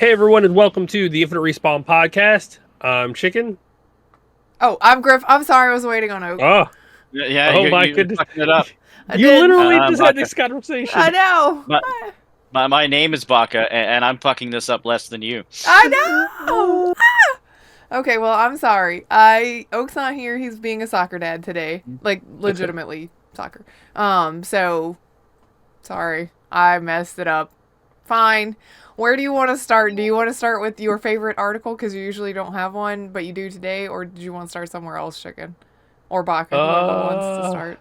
Hey everyone, and welcome to the Infinite Respawn podcast. I'm Chicken. Oh, I'm Griff. I'm sorry I was waiting on Oak. Oh, Yeah, oh you my you goodness! fucking it up. I You did. literally just had Baka. this I conversation. know. My, my name is Baka, and I'm fucking this up less than you. I know. Okay, well, I'm sorry. Oak's not here. He's being a soccer dad today. Like, legitimately soccer. So, sorry. I messed it up. Fine. Where do you want to start? Do you want to start with your favorite article? Because you usually don't have one, but you do today. Or did you want to start somewhere else, Chicken? Or Baka, whoever wants to start.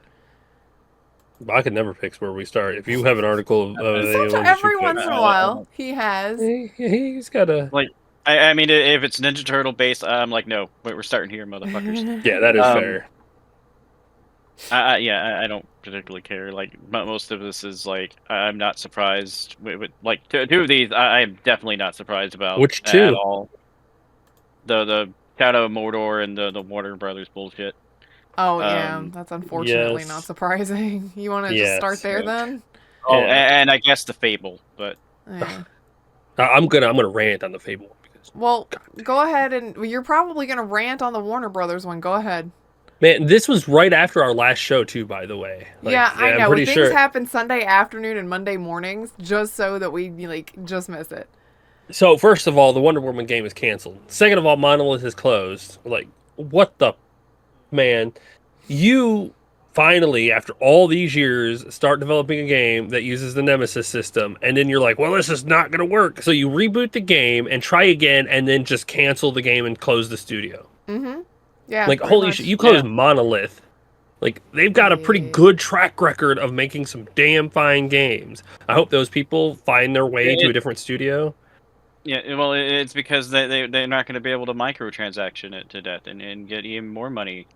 I can never pick where we start. If you have an article of anyone Sometimes, that you every pick, once in a while, he has. he's got a... Like, I mean, if it's Ninja Turtle based, I'm like, no, wait, we're starting here, motherfuckers. Yeah, that is fair. I don't particularly care. Like, most of this is like, I'm not surprised. With like two of these, I'm definitely not surprised about Which at two? all. The Shadow of Mordor and the Warner Brothers bullshit. Oh, yeah, that's unfortunately not Yes. surprising. You want to just start there then? Oh, Yeah. and I guess the Fable, but Yeah. I'm gonna rant on the Fable one because, Well, go ahead and you're probably gonna rant on the Warner Brothers one. Go ahead. man, this was right after our last show too. By the way, Yeah, I I'm know. pretty Things sure. happen Sunday afternoon and Monday mornings just so that we just miss it. So first of all, the Wonder Woman game is canceled. Second of all, Monolith is closed. Like, what the man? You finally, after all these years, start developing a game that uses the Nemesis system, and then you're like, well, this is not going to work. So you reboot the game and try again, and then just cancel the game and close the studio. Mm-hmm. Yeah. Like, holy shit, you close Monolith. Like, they've got a pretty good track record of making some damn fine games. I hope those people find their way to a different studio. Yeah, well, it's because they're not going to be able to microtransaction it to death and get even more money.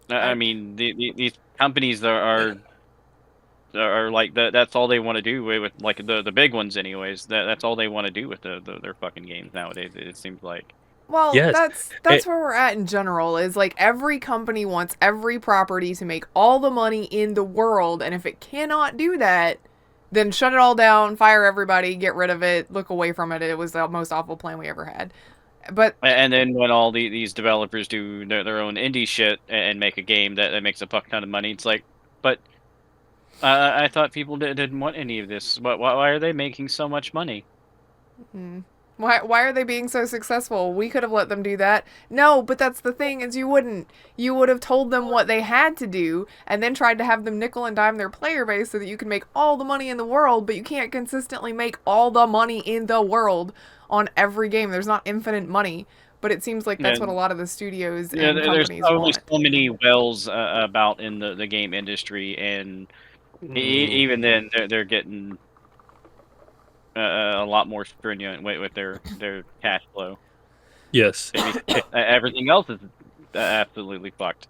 I mean, these companies are like that's all they want to do with like the big ones, anyways. That's all they want to do with their fucking games nowadays. It seems like. Well, Yes. that's where we're at in general. Is like every company wants every property to make all the money in the world, and if it cannot do that, then shut it all down, fire everybody, get rid of it, look away from it. It was the most awful plan we ever had. But And then when all these developers do their own indie shit and make a game that makes a fuck ton of money, it's like, but I thought people didn't want any of this. Why are they making so much money? why are they being so successful? We could have let them do that. No, but that's the thing is you wouldn't. You would have told them what they had to do and then tried to have them nickel and dime their player base so that you can make all the money in the world, but you can't consistently make all the money in the world on every game. There's not infinite money, but it seems like that's what a lot of the studios and companies there's probably want. so many wells about in the game industry, and even then they're getting a lot more stringent with their cash flow. Yes. Everything else is absolutely fucked.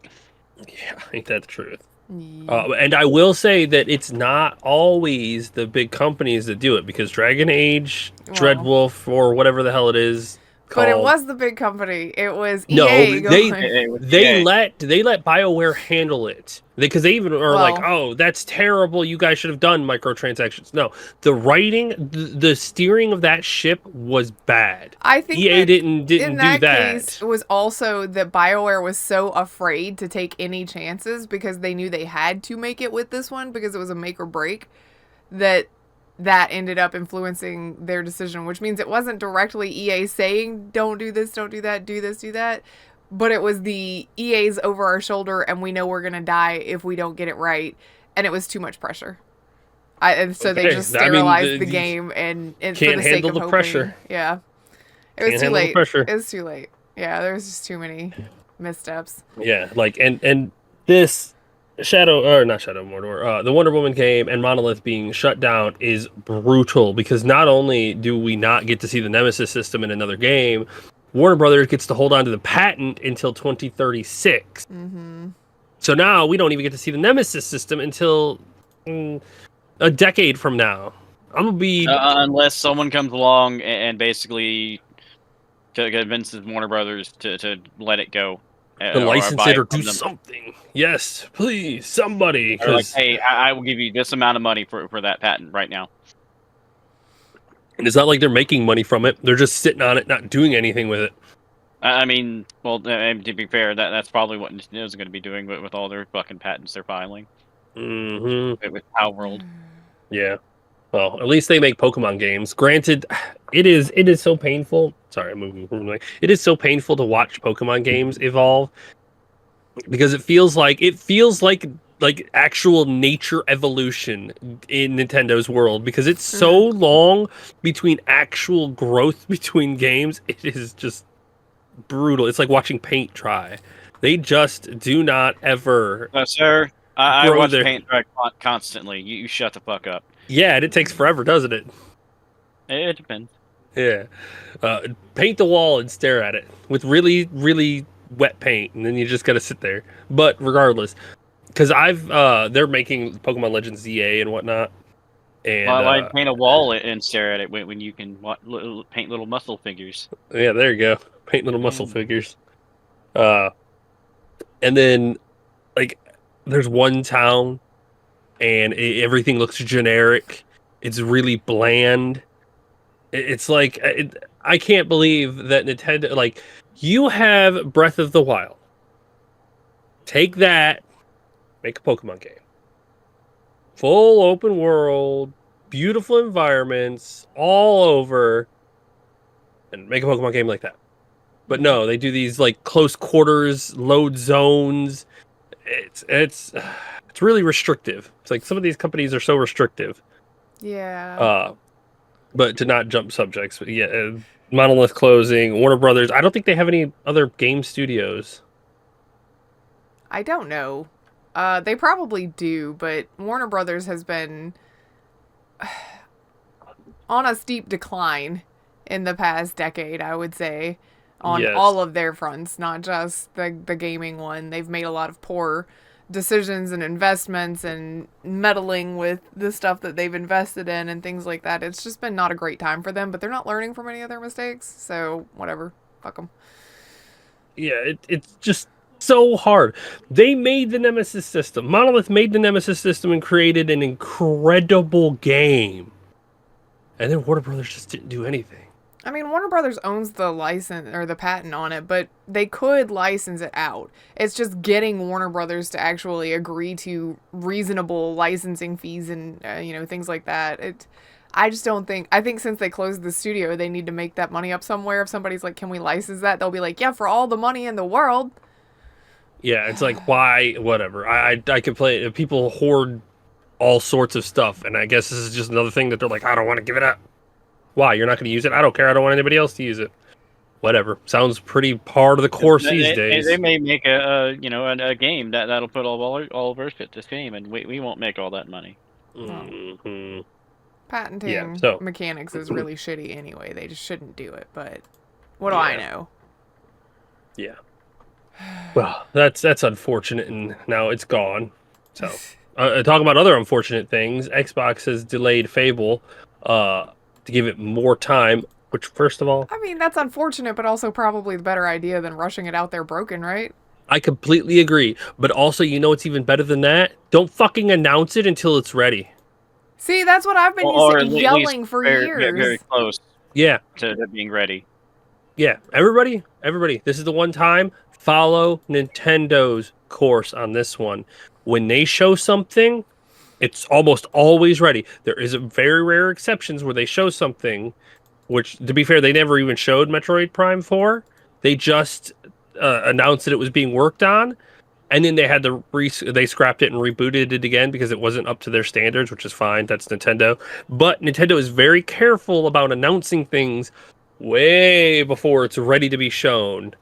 Yeah, ain't that the truth? And I will say that it's not always the big companies that do it, because Dragon Age, Dreadwolf, or whatever the hell it is called. But it was the big company. It was EA. No, going. they let BioWare handle it, because they even are like, oh, that's terrible. You guys should have done microtransactions. No, the writing, the steering of that ship was bad. I think EA didn't in do that that. case, it was also that BioWare was so afraid to take any chances because they knew they had to make it with this one because it was a make or break, that ended up influencing their decision, which means it wasn't directly EA saying, don't do this, don't do that, do this, do that. But it was the EA's over our shoulder and we know we're going to die if we don't get it right. And it was too much pressure. And so they just sterilized the game and for the sake of hoping. Pressure. Yeah. It was too late. It was too late. Yeah, there was just too many missteps. Yeah, like, and this not Shadow of Mordor, the Wonder Woman game and Monolith being shut down is brutal, because not only do we not get to see the Nemesis system in another game, Warner Brothers gets to hold on to the patent until 2036. Mm-hmm. So now we don't even get to see the Nemesis system until a decade from now. I'm gonna be unless someone comes along and basically convinces Warner Brothers to let it go. To license it or do something. Yes, please, somebody. Like, hey, I will give you this amount of money for that patent right now. And it's not like they're making money from it. They're just sitting on it, not doing anything with it. I mean, well, to be fair, that's probably what Nintendo's going to be doing with all their fucking patents they're filing with Power World. Yeah. Well, at least they make Pokemon games. Granted, it is so painful. Sorry, I'm moving. It is so painful to watch Pokemon games evolve because it feels like actual nature evolution in Nintendo's world because it's so long between actual growth between games. It is just brutal. It's like watching paint dry. They just do not ever Sir, I grow watch their... paint dry constantly. You shut the fuck up. Yeah, and it takes forever, doesn't it? It depends. Yeah. Paint the wall and stare at it with really, really wet paint, and then you just gotta sit there. But regardless, because they're making Pokemon Legends ZA and whatnot. And Why paint a wall and stare at it when you can paint little muscle figures? Yeah, there you go. Paint little muscle figures. And then, like, there's one town, and everything looks generic. It's really bland. It's like I can't believe that Nintendo, like, you have Breath of the Wild. Take that, make a Pokemon game. Full open world, beautiful environments all over, and make a Pokemon game like that. But no, they do these like close quarters load zones. It's really restrictive. It's like some of these companies are so restrictive. Yeah. But to not jump subjects, but yeah, Monolith closing, Warner Brothers. I don't think they have any other game studios. I don't know. They probably do, but Warner Brothers has been on a steep decline in the past decade, I would say, on all of their fronts, not just the gaming one. They've made a lot of poor decisions and investments and meddling with the stuff that they've invested in and things like that. It's just been not a great time for them, but they're not learning from any of their mistakes, so whatever. Fuck them. Yeah, it's just so hard. They made the Nemesis system. Monolith made the Nemesis system and created an incredible game. And then Warner Brothers just didn't do anything. I mean, Warner Brothers owns the license or the patent on it, but they could license it out. It's just getting Warner Brothers to actually agree to reasonable licensing fees and things like that. I just don't think. I think since they closed the studio, they need to make that money up somewhere. If somebody's like, "Can we license that?" They'll be like, "Yeah, for all the money in the world." Yeah, it's like, why? Whatever. I could play. People hoard all sorts of stuff, and I guess this is just another thing that they're like, I don't want to give it up. Why? You're not going to use it? I don't care. I don't want anybody else to use it. Whatever. Sounds pretty par of the course these days. They may make a game that'll put all of our shit to shame, and we won't make all that money. Mm-hmm. Patenting mechanics is really shitty anyway. They just shouldn't do it. But what do I know? Yeah. Well, that's unfortunate, and now it's gone. So, talking about other unfortunate things, Xbox has delayed Fable to give it more time. Which, first of all, I mean, that's unfortunate, but also probably the better idea than rushing it out there broken, right? I completely agree. But also, you know what's even better than that? Don't fucking announce it until it's ready. See, that's what I've been yelling for years. Very close. Yeah. To being ready. Yeah. Everybody, this is the one time. Follow Nintendo's course on this one. When they show something, it's almost always ready. There is a very rare exceptions where they show something, which, to be fair, they never even showed Metroid Prime 4. They just announced that it was being worked on, and then they had to they scrapped it and rebooted it again because it wasn't up to their standards, which is fine. That's Nintendo. But Nintendo is very careful about announcing things way before it's ready to be shown.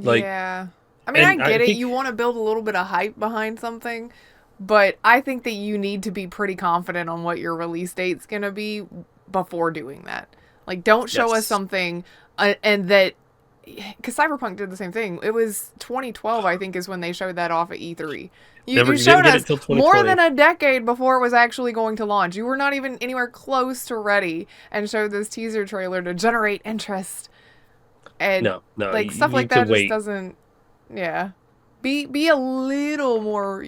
Yeah. I mean, I get it. You want to build a little bit of hype behind something, but I think that you need to be pretty confident on what your release date's going to be before doing that. Like, don't show us something and that... Because Cyberpunk did the same thing. It was 2012, I think, is when they showed that off at E3. You showed us more than a decade before it was actually going to launch. You were not even anywhere close to ready and showed this teaser trailer to generate interest. And no, like stuff like that just doesn't. Yeah, be a little more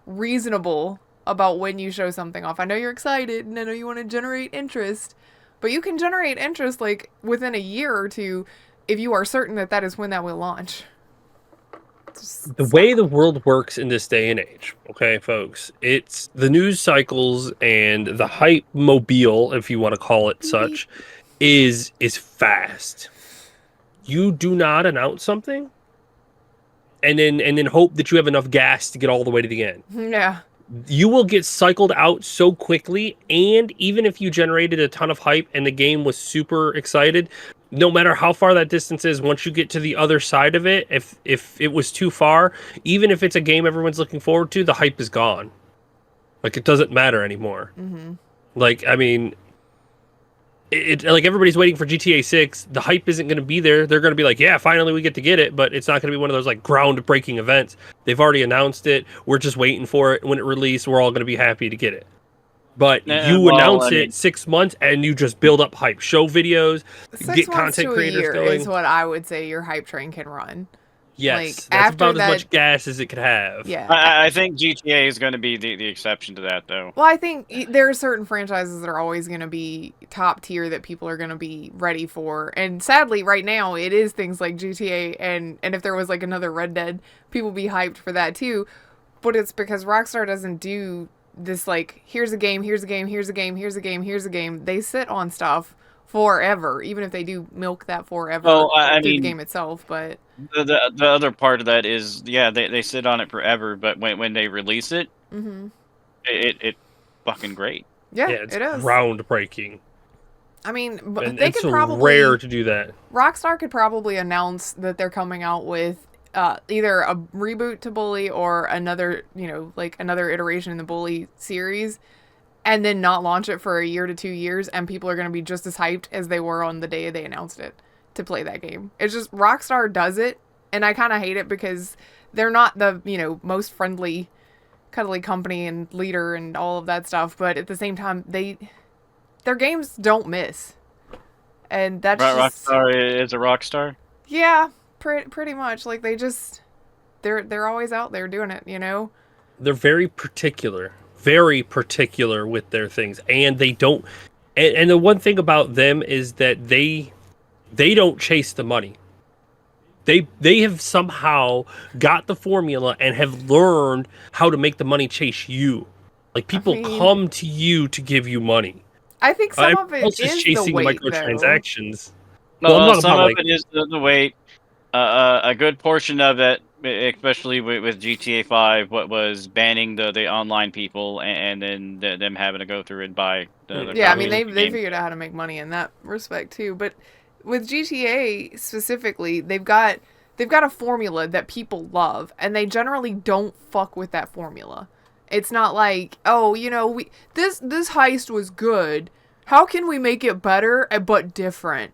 reasonable about when you show something off. I know you're excited and I know you want to generate interest, But you can generate interest like within a year or two if you are certain that that is when that will launch. The way the world works in this day and age, okay, folks, it's the news cycles and the hype mobile, if you want to call it such, is fast. You do not announce something and then hope that you have enough gas to get all the way to the end. Yeah. You will get cycled out so quickly, and even if you generated a ton of hype and the game was super excited, no matter how far that distance is, once you get to the other side of it, if it was too far, even if it's a game everyone's looking forward to, the hype is gone. Like, it doesn't matter anymore. Mm-hmm. Like, I mean, it like everybody's waiting for GTA 6. The hype isn't going to be there. They're going to be like, yeah, finally we get to get it, but it's not going to be one of those like groundbreaking events. They've already announced it. We're just waiting for it. When it released, we're all going to be happy to get it. But you announce it 6 months and you just build up hype. Show videos, 6 get months content to a creators year going. is what I would say your hype train can run. Yes, like, that's after about that, as much gas as it could have. Yeah. I think GTA is going to be the exception to that, though. Well, I think there are certain franchises that are always going to be top tier that people are going to be ready for. And sadly, right now, it is things like GTA. And if there was like another Red Dead, people would be hyped for that too. But it's because Rockstar doesn't do this like, here's a game, here's a game, here's a game, here's a game, here's a game. They sit on stuff forever, even if they do milk that forever through the game itself. But the other part of that is, yeah, they sit on it forever, but when they release it, it fucking great. Yeah, it's it is groundbreaking. I mean, but And they it's could probably rare to do that. Rockstar could probably announce that they're coming out with either a reboot to Bully or another, like another iteration in the Bully series, and then not launch it for a year to 2 years, and people are going to be just as hyped as they were on the day they announced it to play that game. It's just Rockstar does it, and I kind of hate it because they're not the, most friendly, cuddly company and leader and all of that stuff, but at the same time, their games don't miss. And that's just... Rockstar is a Rockstar? Yeah, pretty much. Like, they're always out there doing it, They're very particular with their things, and they don't. And the one thing about them is that they don't chase the money. They have somehow got the formula and have learned how to make the money chase you. Like, people come to you to give you money. I think some of it is chasing the weight, microtransactions. No, some of it is the weight. A good portion of it, especially with GTA 5, what was banning the online people and then them having to go through and buy the yeah, I mean, they figured out how to make money in that respect too. But with GTA specifically, they've got a formula that people love, and they generally don't fuck with that formula. It's not like, oh, this heist was good. How can we make it better but different?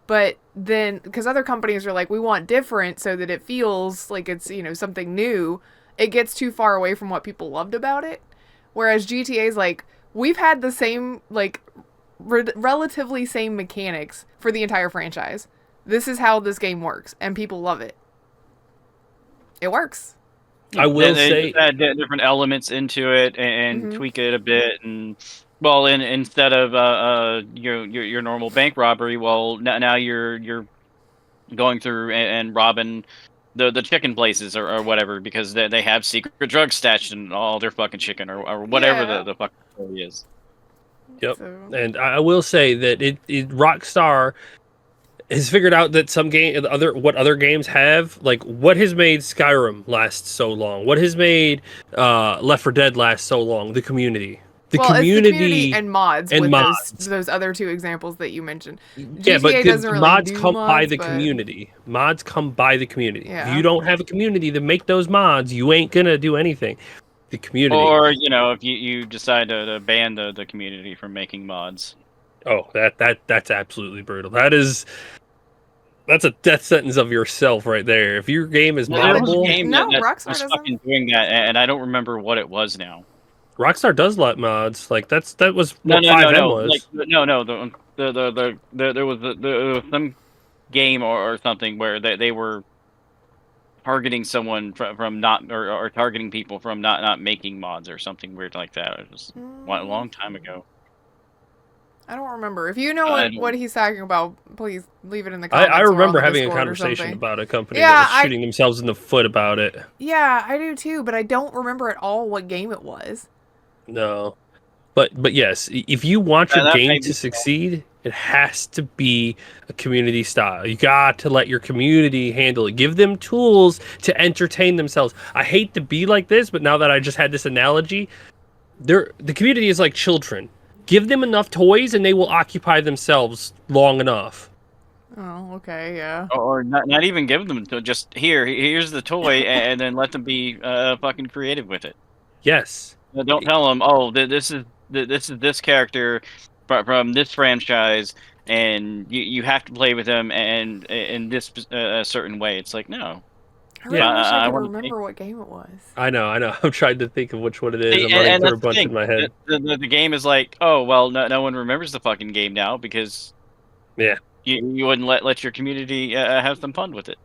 But then, because other companies are like, we want different so that it feels like it's, something new, it gets too far away from what people loved about it. Whereas GTA is like, we've had the same, like, relatively same mechanics for the entire franchise. This is how this game works, and people love it. It works. I will say, add different elements into it and tweak it a bit, and instead of your normal bank robbery, now you're going through and robbing the chicken places or whatever, because they have secret drugs stashed in all their fucking chicken or whatever the fucking story is. Yep. So. And I will say that Rockstar has figured out that what other games have, like, what has made Skyrim last so long, what has made Left 4 Dead last so long, the community. The community and mods and with mods. Those other two examples that you mentioned. Yeah, GTA doesn't really mods do come mods, by the community. Mods come by the community. Yeah. If you don't have a community to make those mods, you ain't gonna do anything. The community. Or, if you decide to ban the community from making mods. Oh, that's absolutely brutal. That's a death sentence of yourself right there. If your game is moddable, Rockstar was doesn't fucking doing that, and I don't remember what it was now. Rockstar does let mods. Like, that was what 5M was. There was some game or something where they were targeting someone from not or targeting people from not making mods or something weird like that. It was a long time ago. I don't remember. If you know I what don't- he's talking about, please leave it in the comments. I or on remember the having a Discord or conversation something. about a company Yeah, that was shooting themselves in the foot about it. Yeah, I do too, but I don't remember at all what game it was. No. But yes, if you want your that game may to be succeed, it has to be a community style. You got to let your community handle it. Give them tools to entertain themselves. I hate to be like this, but now that I just had this analogy, the community is like children. Give them enough toys and they will occupy themselves long enough. Oh, okay, yeah. or not even give them just here's the toy, and then let them be fucking creative with it. Yes. Don't tell them, oh, this is this character from this franchise, and you have to play with them and in this a certain way. It's like, no, I Yeah. really wish I I could want to take. remember what game it was. I know. I'm trying to think of which one it is. See, I'm running and through a that's the bunch thing. in my head. The game is like, oh well, no one remembers the fucking game now because Yeah. you wouldn't let your community have some fun with it.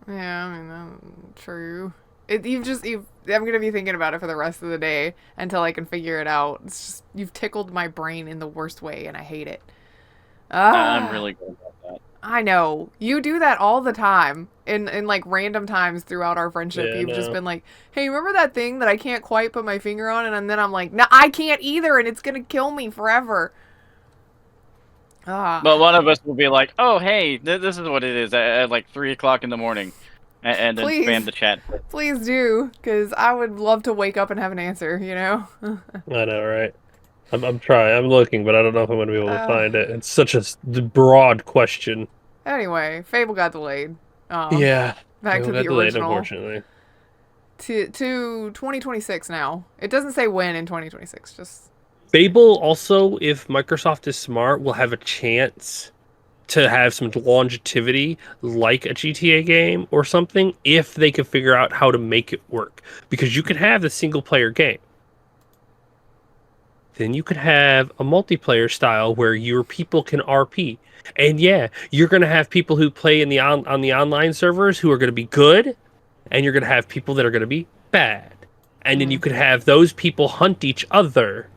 Yeah, I mean, true. I'm gonna be thinking about it for the rest of the day until I can figure it out. It's just, you've tickled my brain in the worst way, and I hate it. I'm Ah, really good about that. I know. You do that all the time. In like random times throughout our friendship. Yeah, You've just no. been like, hey, remember that thing that I can't quite put my finger on? And then I'm like, no, I can't either, and it's gonna kill me forever. Ah. But one of us will be like, "Oh, hey, this is what it is at like 3 o'clock in the morning," and then spam Please. the chat. Please do, because I would love to wake up and have an answer, you know? I know, right? I'm trying. I'm looking, but I don't know if I'm going to be able to Uh, find it. It's such a broad question. Anyway, Fable got delayed. Yeah. Back to Got the delayed, original. unfortunately. To 2026 now. It doesn't say when in 2026, just... Fable also, if Microsoft is smart, will have a chance to have some longevity like a GTA game or something if they can figure out how to make it work. Because you could have the single player game. Then you could have a multiplayer style where your people can RP. And yeah, you're going to have people who play in the on the online servers who are going to be good, and you're going to have people that are going to be bad. And then you could have those people hunt each other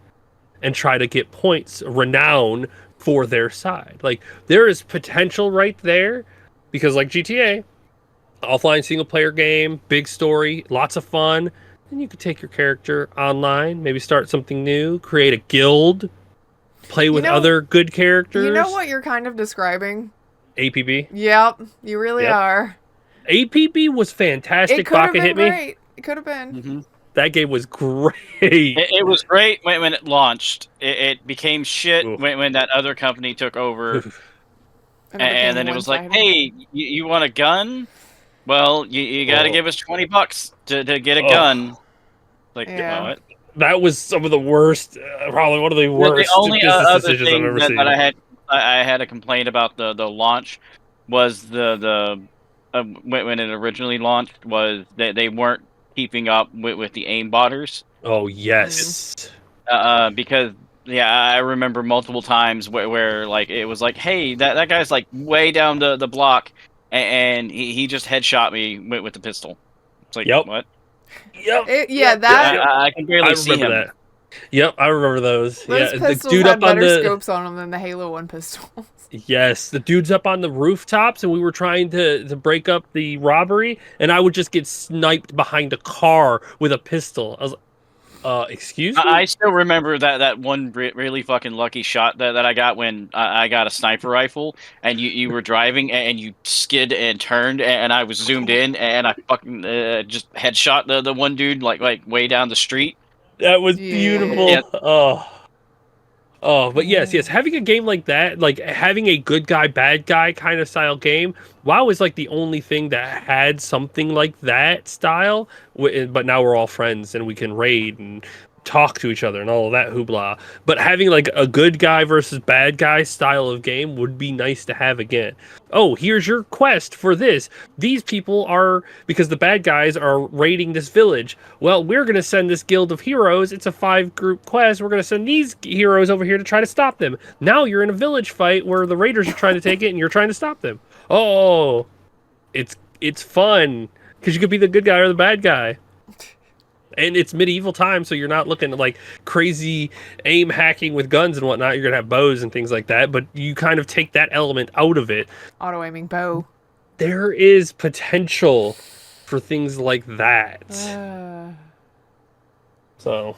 and try to get points, renown for their side. Like, there is potential right there because, like GTA, offline single player game, big story, lots of fun. And you could take your character online, maybe start something new, create a guild, play with other good characters. You know what you're kind of describing? APB. Yep, you really Yep. are. APB was fantastic. It could have Baka been hit me. great. It could have been. Mm-hmm. That game was great. It was great when it launched. It became shit Oof. when that other company took over, And and then it was like, "Hey, you want a gun? Well, you got to give us $20 to get a gun." Like, Yeah. what? That was some of the worst, probably one of the worst The only business other decisions I've thing ever that, seen. that I had a complaint about the launch was the when it originally launched was that they weren't keeping up with the aimbotters. Oh yes. Because yeah, I remember multiple times where like it was like, hey, that guy's like way down the block, and he just headshot me with the pistol. It's like, Yep. what? Yep. I can barely I see remember him. that. Yep, I remember those. Those Yeah, the pistols dude had up on better the scopes on them than the Halo 1 pistols. yes, the dude's up on the rooftops, and we were trying to break up the robbery, and I would just get sniped behind a car with a pistol. I was like, excuse me? I still remember that one really fucking lucky shot that I got when I got a sniper rifle, and you were driving and you skid and turned, and I was zoomed in, and I fucking just headshot the one dude like way down the street. That was Yeah. beautiful. Yeah. Oh, but yes, having a game like that, like having a good guy, bad guy kind of style game, WoW is like the only thing that had something like that style. But now we're all friends and we can raid and talk to each other and all of that hoopla. But having like a good guy versus bad guy style of game would be nice to have again. Oh, here's your quest for this. These people are, because the bad guys are raiding this village. Well, we're going to send this guild of heroes. It's a 5-group quest. We're going to send these heroes over here to try to stop them. Now you're in a village fight where the raiders are trying to take it and you're trying to stop them. Oh, it's fun because you could be the good guy or the bad guy. And it's medieval time, so you're not looking at like crazy aim hacking with guns and whatnot. You're gonna have bows and things like that, but you kind of take that element out of it. Auto aiming bow. There is potential for things like that. So,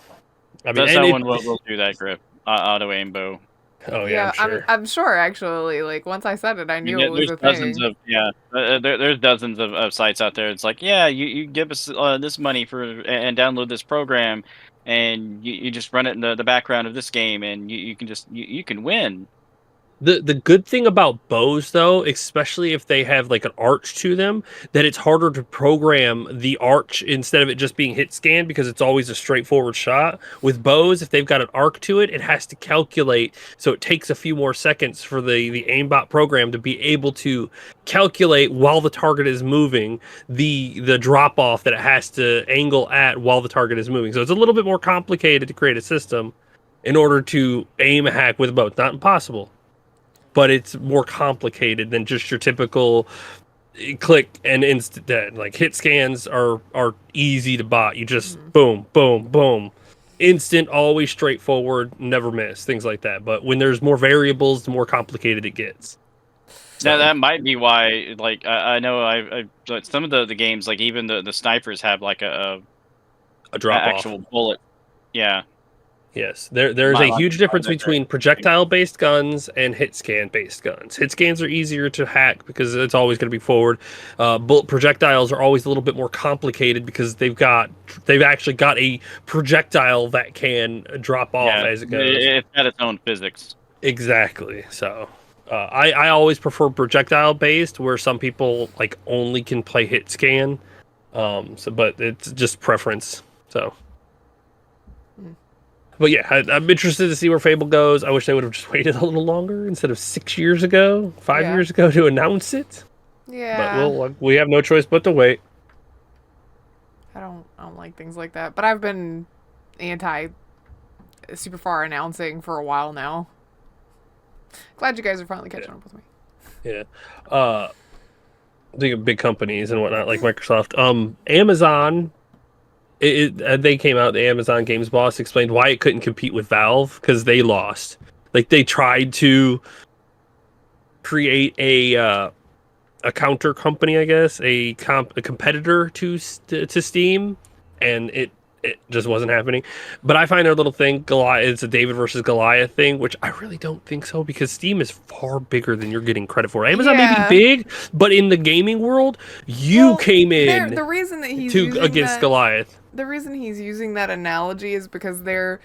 I mean, Someone will do that grip. Auto aim bow. Oh yeah, I'm sure. I'm sure actually. Like once I said it, I knew it was There's a dozens thing. of there's dozens of sites out there. It's like, yeah, you give us this money for and download this program, and you just run it in the background of this game, and you can just you can win. The good thing about bows, though, especially if they have like an arch to them, that it's harder to program the arch instead of it just being hit scan because it's always a straightforward shot. With bows, if they've got an arc to it, it has to calculate, so it takes a few more seconds for the aimbot program to be able to calculate while the target is moving the drop off that it has to angle at while the target is moving. So it's a little bit more complicated to create a system in order to aim a hack with a bow. It's not impossible, but it's more complicated than just your typical click and instant dead. Like hit scans are easy to bot. You just boom, boom, boom. Instant, always straightforward, never miss, things like that. But when there's more variables, the more complicated it gets. Now that might be why, like I know like, some of the games, like even the snipers have like a drop actual off bullet. Yeah. Yes, there's a huge difference between projectile-based guns and hit scan-based guns. Hit scans are easier to hack because it's always going to be forward. Bullet projectiles are always a little bit more complicated because they've actually got a projectile that can drop off as it goes. It's got its own physics. Exactly. So I always prefer projectile-based, where some people like only can play hit scan. But it's just preference. So. But yeah, I'm interested to see where Fable goes. I wish they would have just waited a little longer instead of 6 years ago, 5 years ago to announce it. Yeah. But we have no choice but to wait. I don't like things like that. But I've been anti Superfar announcing for a while now. Glad you guys are finally catching up with me. Yeah. Think of big companies and whatnot like Microsoft. Amazon. They came out, the Amazon Games boss explained why it couldn't compete with Valve because they lost. Like they tried to create a counter company, I guess, a competitor to Steam, and it just wasn't happening. But I find their little thing, Goliath, it's a David versus Goliath thing, which I really don't think so because Steam is far bigger than you're getting credit for. Amazon may be big, but in the gaming world, you came in the reason that he's against Goliath. The reason he's using that analogy is because they're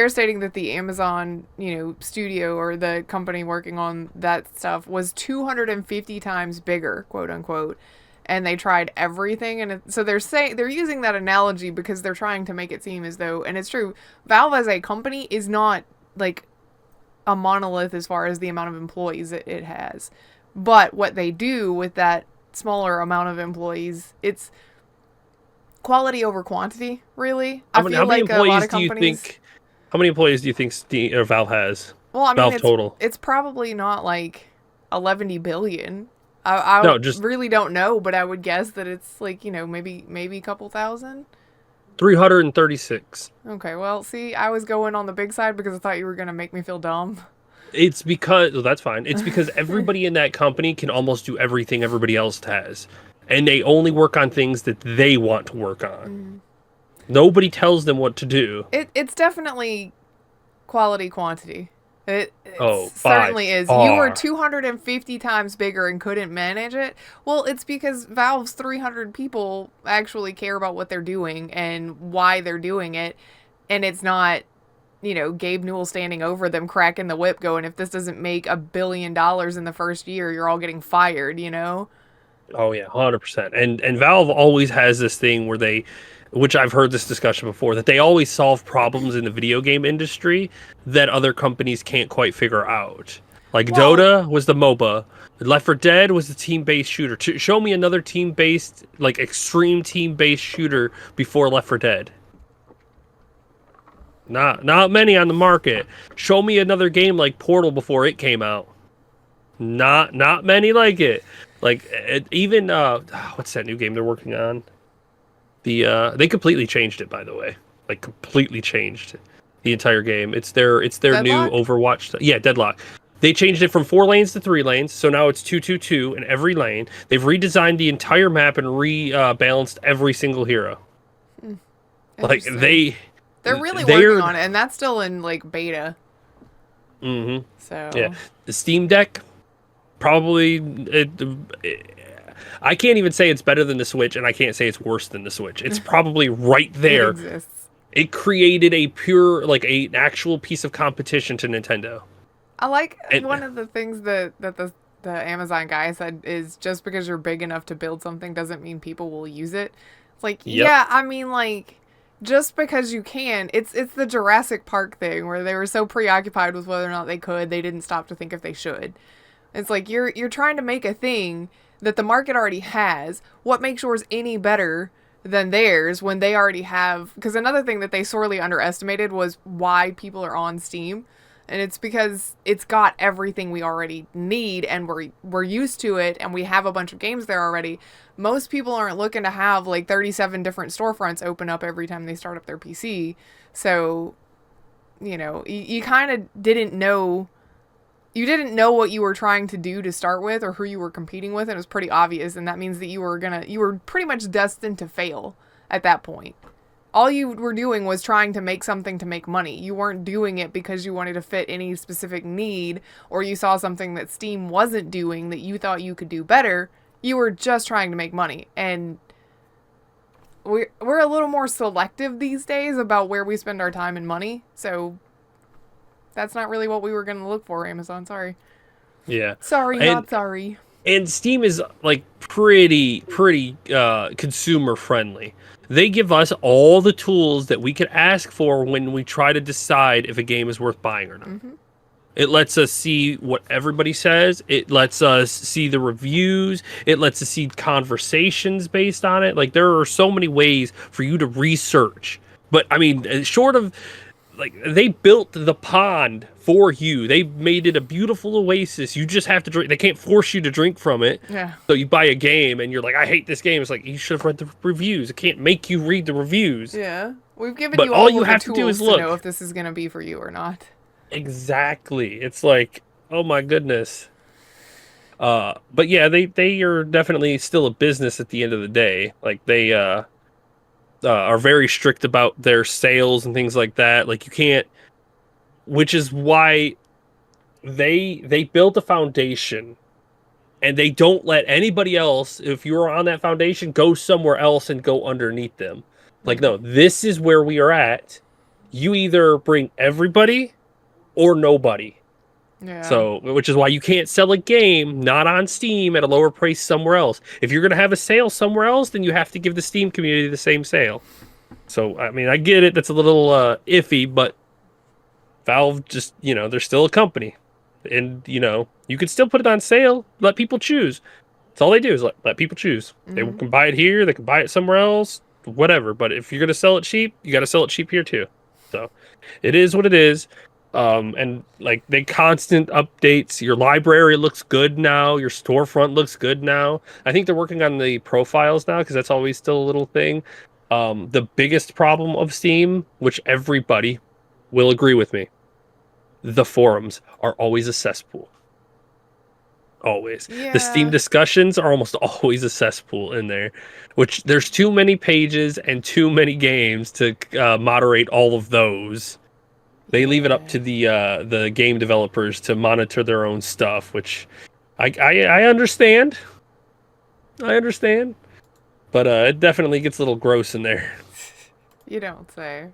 stating that the Amazon, studio or the company working on that stuff was 250 times bigger, quote unquote, and they tried everything. And so they're using that analogy because they're trying to make it seem as though, and it's true, Valve as a company is not like a monolith as far as the amount of employees it has. But what they do with that smaller amount of employees, it's quality over quantity, really. How many employees do you think Valve has? Well, I mean, total. It's probably not like 11 billion. I really don't know, but I would guess that it's like, maybe a couple thousand. 336. Okay, well, see, I was going on the big side because I thought you were going to make me feel dumb. It's because, that's fine. It's because everybody in that company can almost do everything everybody else has. And they only work on things that they want to work on. Nobody tells them what to do. It's definitely quality quantity. It certainly is. Far. You were 250 times bigger and couldn't manage it. Well, it's because Valve's 300 people actually care about what they're doing and why they're doing it. And it's not, Gabe Newell standing over them, cracking the whip going, if this doesn't make $1 billion in the first year, you're all getting fired, Oh yeah, 100%. And Valve always has this thing where which I've heard this discussion before, that they always solve problems in the video game industry that other companies can't quite figure out. Like Dota was the MOBA, Left 4 Dead was the team-based shooter. Show me another team-based, like extreme team-based shooter before Left 4 Dead. Not many on the market. Show me another game like Portal before it came out. Not many like it. Like even what's that new game they're working on? They completely changed it, by the way. Like completely changed the entire game. It's their new Deadlock? Overwatch. Yeah, Deadlock. They changed it from 4 lanes to 3 lanes, so now it's 2-2-2 in every lane. They've redesigned the entire map and rebalanced every single hero. Like Interesting. They're really working on it, and that's still in like beta. Mm-hmm. So Yeah, the Steam Deck probably. I can't even say it's better than the Switch, and I can't say it's worse than the Switch. It's probably right there. It exists. It created a pure, like, an actual piece of competition to Nintendo. I like one of the things that the Amazon guy said is just because you're big enough to build something doesn't mean people will use it. It's like, Yep. yeah, I mean, like, just because you can, it's the Jurassic Park thing where they were so preoccupied with whether or not they could, they didn't stop to think if they should. It's like you're trying to make a thing that the market already has. What makes yours any better than theirs when they already have? Because another thing that they sorely underestimated was why people are on Steam. And it's because it's got everything we already need, and we're used to it, and we have a bunch of games there already. Most people aren't looking to have like 37 different storefronts open up every time they start up their PC. So, you kind of didn't know. You didn't know what you were trying to do to start with or who you were competing with, and it was pretty obvious, and that means that you were pretty much destined to fail at that point. All you were doing was trying to make something to make money. You weren't doing it because you wanted to fit any specific need, or you saw something that Steam wasn't doing that you thought you could do better. You were just trying to make money. And we're a little more selective these days about where we spend our time and money. So that's not really what we were going to look for, Amazon. Sorry. Yeah. Sorry, not sorry. And Steam is like pretty consumer friendly. They give us all the tools that we could ask for when we try to decide if a game is worth buying or not. Mm-hmm. It lets us see what everybody says. It lets us see the reviews. It lets us see conversations based on it. Like, there are so many ways for you to research. But I mean, short of, like, they built the pond for you. They made it a beautiful oasis. You just have to drink. They can't force you to drink from it. Yeah. So you buy a game and you're like, I hate this game. It's like, you should have read the reviews. It can't make you read the reviews. Yeah. We've given you all you have to do is look. To know if this is going to be for you or not. Exactly. It's like, oh my goodness. But yeah, they are definitely still a business at the end of the day. Like, they are very strict about their sales and things like that. Like, you can't, which is why they built a foundation, and they don't let anybody else, if you're on that foundation, go somewhere else and go underneath them. Like, no, this is where we are at. You either bring everybody or nobody. Yeah. So, which is why you can't sell a game not on Steam at a lower price somewhere else. If you're going to have a sale somewhere else, then you have to give the Steam community the same sale. So, I mean, I get it. That's a little iffy, but Valve just, they're still a company. And, you could still put it on sale. Let people choose. That's all they do is let people choose. Mm-hmm. They can buy it here. They can buy it somewhere else. Whatever. But if you're going to sell it cheap, you got to sell it cheap here too. So, it is what it is. And like, they constant updates. Your library looks good now. Your storefront looks good now. I think they're working on the profiles now because that's always still a little thing. The biggest problem of Steam, which everybody will agree with me, the forums are always a cesspool. Always. Yeah. The Steam discussions are almost always a cesspool in there, which there's too many pages and too many games to moderate all of those. They leave it up to the game developers to monitor their own stuff, which I understand. I understand, but it definitely gets a little gross in there. You don't say.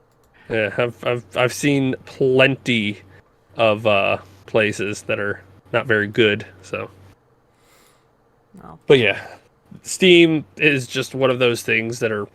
Yeah, I've seen plenty of places that are not very good. So, no. But yeah, Steam is just one of those things that are.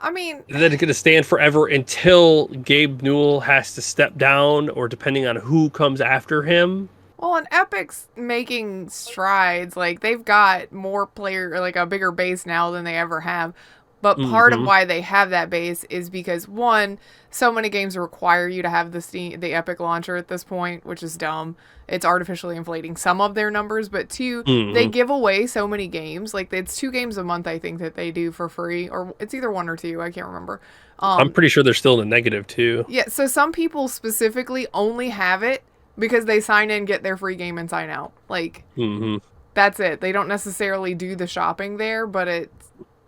I mean, that is going to stand forever until Gabe Newell has to step down, or depending on who comes after him. Well, and Epic's making strides. Like, they've got more like a bigger base now than they ever have. But part of Mhm. why they have that base is because, one, so many games require you to have the Epic launcher at this point, which is dumb. It's artificially inflating some of their numbers. But two, they Mhm. give away so many games. Like, it's 2 games a month, I think, that they do for free. Or it's either 1 or 2. I can't remember. I'm pretty sure they're still in the negative too. Yeah, so some people specifically only have it because they sign in, get their free game, and sign out. Like, Mhm. that's it. They don't necessarily do the shopping there, but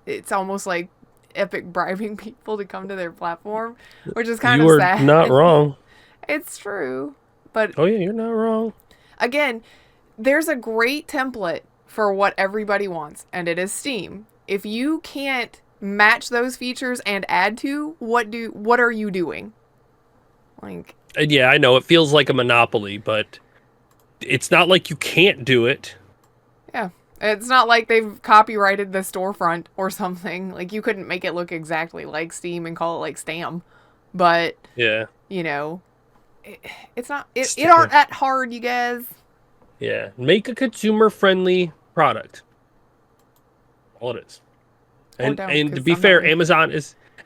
it's almost like Epic bribing people to come to their platform, which is kind You of are sad. not wrong. It's true. But Oh yeah, you're not wrong. again, there's a great template for what everybody wants, and it is Steam. If you can't match those features and add to, what are you doing? Like, And yeah, I know it feels like a monopoly, but it's not like you can't do it. yeah. It's not like they've copyrighted the storefront or something. Like, you couldn't make it look exactly like Steam and call it like Stam. But, Yeah. you know, it's not, it Stam. aren't that hard, you guys. Yeah. Make a consumer-friendly product. All it is. Or don't, And to 'cause be I'm fair, not-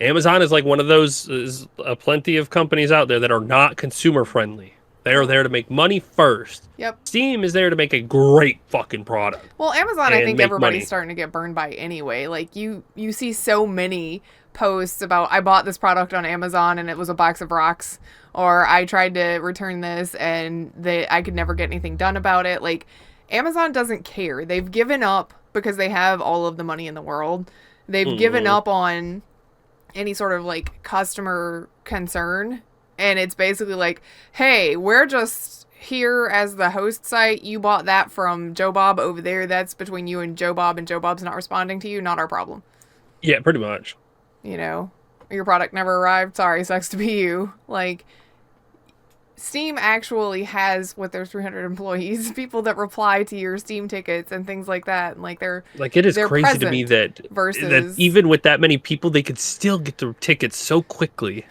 Amazon is like one of those plenty of companies out there that are not consumer friendly. They are there to make money first. Yep. Steam is there to make a great fucking product. Well, Amazon, I And think make everybody's money. starting to get burned by anyway. Like, you see so many posts about, I bought this product on Amazon and it was a box of rocks, or I tried to return this and I could never get anything done about it. Like, Amazon doesn't care. They've given up because they have all of the money in the world. They've given up on any sort of like customer concern, and it's basically like, hey, we're just here as the host site. You bought that from Joe Bob over there. That's between you and Joe Bob's not responding to you. Not our problem. Yeah, pretty much. You know, your product never arrived. Sorry, sucks to be you. Like, Steam actually has, with their 300 employees, people that reply to your Steam tickets and things like that. And like, Like, it is they're crazy to me present that versus even with that many people, they could still get the tickets so quickly.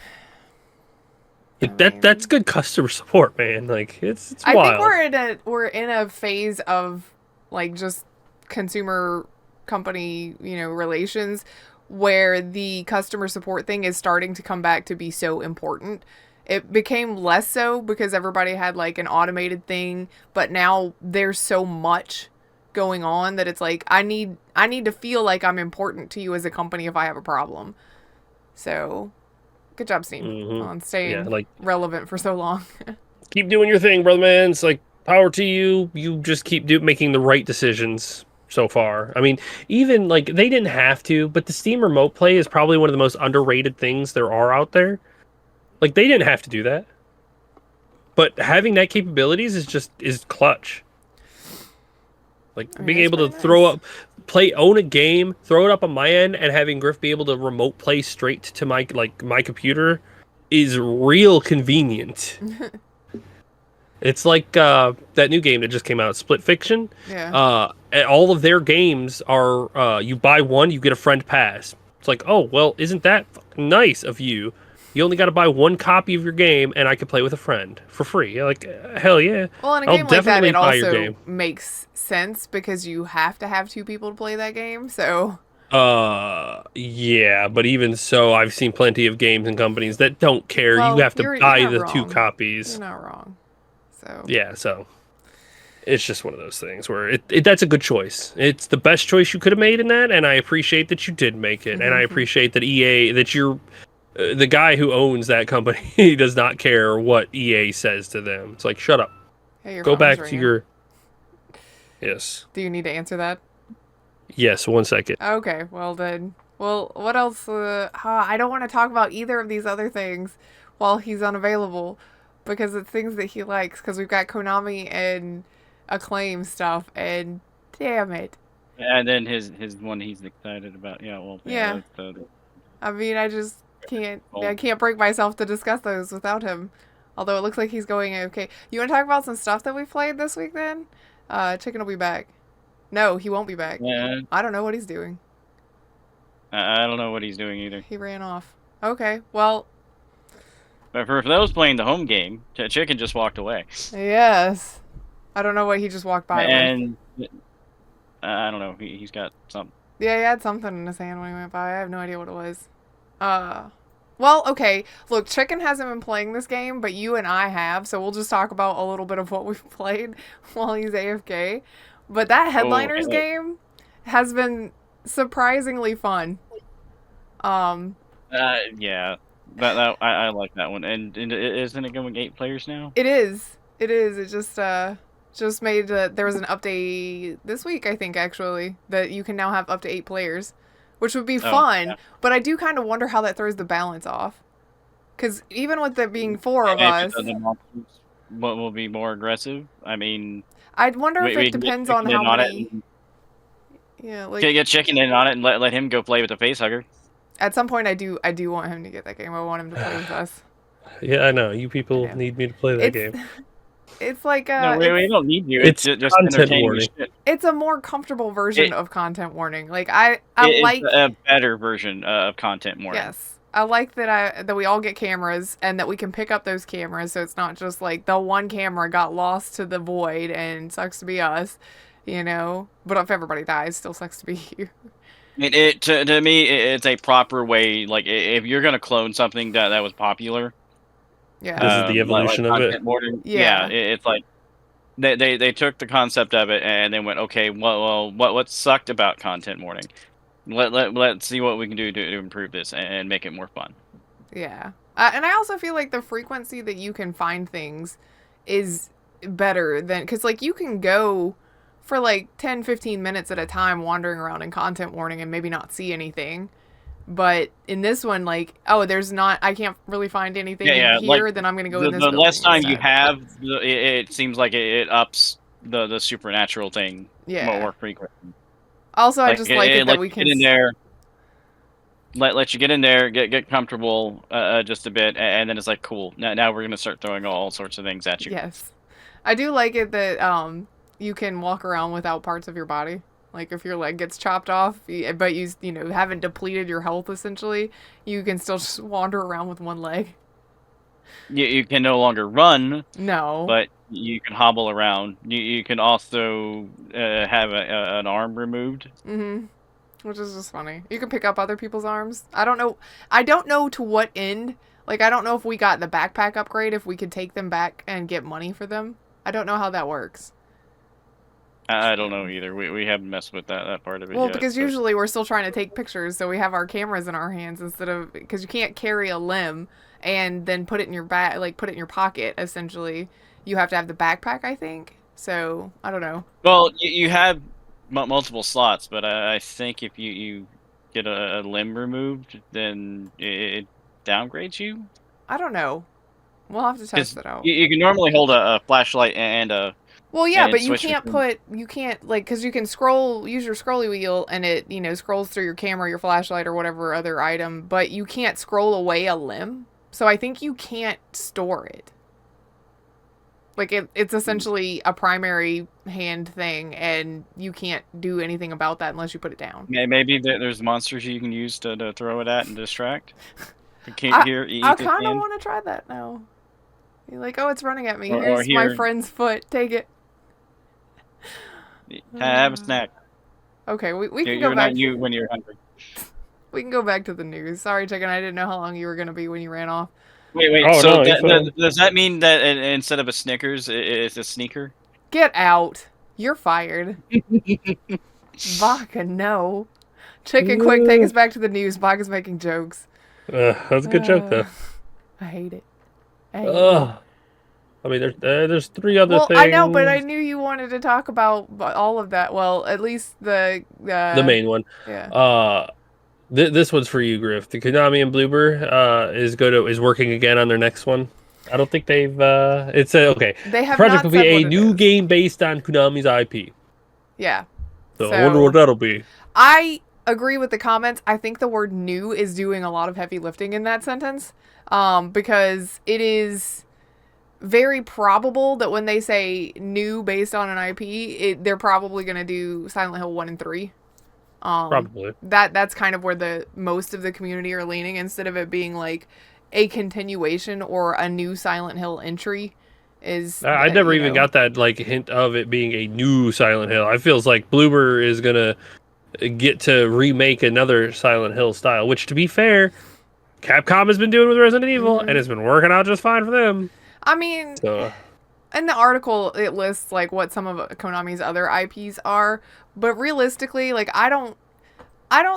Like, that's good customer support, man. Like, it's I wild. think we're in a phase of like just consumer company, relations, where the customer support thing is starting to come back to be so important. It became less so because everybody had like an automated thing, but now there's so much going on that it's like, I need to feel like I'm important to you as a company if I have a problem. So, good job, Steam, on staying relevant for so long. Keep doing your thing, brother, man. It's like, power to you. You just keep making the right decisions so far. I mean, even like, they didn't have to, but the Steam Remote Play is probably one of the most underrated things there are out there. Like, they didn't have to do that, but having that capabilities is clutch. Like, being able to own a game, throw it up on my end, and having Griff be able to remote play straight to my computer is real convenient. It's like that new game that just came out, Split Fiction. Yeah. And all of their games are you buy one, you get a friend pass. It's like, oh well, isn't that fucking nice of you? You only got to buy one copy of your game, and I can play with a friend for free. You're like, hell yeah. Well, in a I'll game like that, definitely it buy your also game. makes sense because you have to have 2 people to play that game. So, yeah, but even so, I've seen plenty of games and companies that don't care. well, You have to you're buy not the wrong. 2 copies. You're not wrong. So, Yeah, so it's just one of those things where that's a good choice. It's the best choice you could have made in that, and I appreciate that you did make it, and I appreciate that that you're the guy who owns that company does not care what EA says to them. It's like, shut up. hey, your Go phone back is to ringing. your... Yes. Do you need to answer that? Yes, 1 second. Okay, well then. Well, what else? I don't want to talk about either of these other things while he's unavailable, because it's things that he likes, because we've got Konami and Acclaim stuff, and damn it. And then his one he's excited about. Yeah, well, Yeah. I mean, I just I can't break myself to discuss those without him. Although it looks like he's going okay. You want to talk about some stuff that we played this week then? Chicken will be back. No, he won't be back. Yeah. I don't know what he's doing. I don't know what he's doing either. He ran off. Okay, well. But for those playing the home game, Chicken just walked away. Yes. I don't know what he just walked by with. And I don't know. He's got something. Yeah, he had something in his hand when he went by. I have no idea what it was. Well, okay. Look, Chicken hasn't been playing this game, but you and I have, so we'll just talk about a little bit of what we've played while he's AFK. But that Oh, Headliners game has been surprisingly fun. yeah. I like that one. And isn't it going 8 players now? It is. It is. It just made there was an update this week, I think, actually, that you can now have up to 8 players, which would be fun. Yeah. But I do kind of wonder how that throws the balance off, because even with there being 4 of Maybe us, the monsters will be more aggressive. I mean, I'd wonder if we it can get depends on Chicken how in on it many. and Yeah, like get Chicken in on it and let him go play with the facehugger. at some point, I do want him to get that game. I want him to play with us. Yeah, I know. You people know. need me to play that It's game. it's like No, we don't need you. It's Just content entertaining warning. shit. it's a more comfortable version of content warning. Like I It's like a better version of content warning. yes. I like that we all get cameras and that we can pick up those cameras, so it's not just like the one camera got lost to the void and sucks to be us, you know. But if everybody dies, still sucks to be you. To me, it's a proper way. Like if you're gonna clone something that was popular, Yeah. This is the evolution of it. content warning. Yeah. It's like they took the concept of it and they went, okay, well, what sucked about content warning? Let's see what we can do to improve this and make it more fun. Yeah. And I also feel like the frequency that you can find things is better than, because like you can go for like 10-15 minutes at a time wandering around in content warning and maybe not see anything. But in this one, like, oh, I can't really find anything Yeah, in here, like, then I'm going to go The in this less building time you instead. have, it seems like it ups the supernatural thing Yeah. more frequently. Also, I just like it that we can get in there. Let you get in there, get comfortable just a bit, and then it's like, cool. Now we're gonna start throwing all sorts of things at you. Yes. I do like it that you can walk around without parts of your body. Like if your leg gets chopped off, but you know haven't depleted your health essentially, you can still just wander around with one leg. You can no longer run, No. but you can hobble around. You can also have an arm removed. Mm-hmm. Which is just funny. You can pick up other people's arms. I don't know to what end. Like I don't know if we got the backpack upgrade, if we could take them back and get money for them. I don't know how that works. I don't know either. We haven't messed with that part of it Well, yet. because usually we're still trying to take pictures, so we have our cameras in our hands instead of, because you can't carry a limb and then put it in your bag, like put it in your pocket. Essentially, you have to have the backpack, I think. So I don't know. Well, you have multiple slots, but I think if you get a limb removed, then it downgrades you. I don't know. We'll have to test it out. You can normally hold a flashlight and a. Well, yeah, and but you switch can't between- like, because you can use your scrolly wheel and it, scrolls through your camera, your flashlight, or whatever other item, but you can't scroll away a limb. So I think you can't store it. Like, it's essentially a primary hand thing, and you can't do anything about that unless you put it down. Maybe there's monsters you can use to throw it at and distract. I kind of want to try that now. You're like, oh, it's running at me. Here's my friend's foot. Take it. Have a snack. Okay, we can You're go back. not you when you're hungry. We can go back to the news. Sorry, Chicken. I didn't know how long you were going to be when you ran off. Wait. Oh, So no, does that mean that instead of a Snickers, it's a sneaker? Get out. You're fired. Baka, no. Chicken, quick, take us back to the news. Baka's making jokes. That's a good joke, though. I hate it. I mean, there's 3 other things. I know, but I knew you wanted to talk about all of that. Well, at least the main one. Yeah. This one's for you, Griff. The Konami and Bloober is working again on their next one. I don't think they've. It's okay. They have. The project not will be said a what new is. game based on Konami's IP. Yeah. So I wonder what that'll be. I agree with the comments. I think the word "new" is doing a lot of heavy lifting in that sentence, because it is very probable that when they say new based on an IP, they're probably going to do Silent Hill 1 and 3. Probably. That's kind of where most of the community are leaning, instead of it being like a continuation or a new Silent Hill entry. I never even got that hint of it being a new Silent Hill. I feels like Bloober is gonna get to remake another Silent Hill style. Which, to be fair, Capcom has been doing with Resident Evil, and it's been working out just fine for them. I mean, So in the article, it lists like what some of Konami's other IPs are, but realistically, like I don't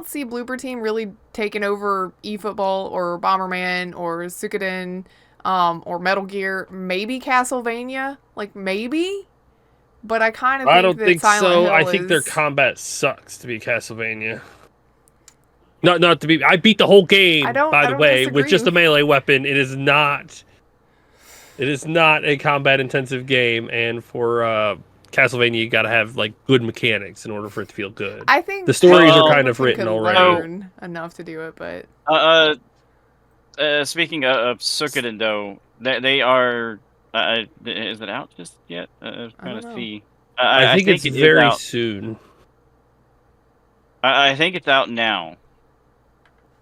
see Bloober Team really taking over eFootball or Bomberman or Suikoden, or Metal Gear, maybe Castlevania, like maybe. But I kind of think I don't that think Silent so. Hill I think their combat sucks to be Castlevania. Not to be. I beat the whole game, by the way, disagree. with just a melee weapon. It is not. It is not a combat intensive game, and for Castlevania, you got to have like good mechanics in order for it to feel good. I think the stories Well, are kind of Bloober Team written could already. learn enough to do it, but Speaking of Suikoden, though, they are. Is it out just yet? I was trying to see. I think it's it is very out. soon. I think it's out now.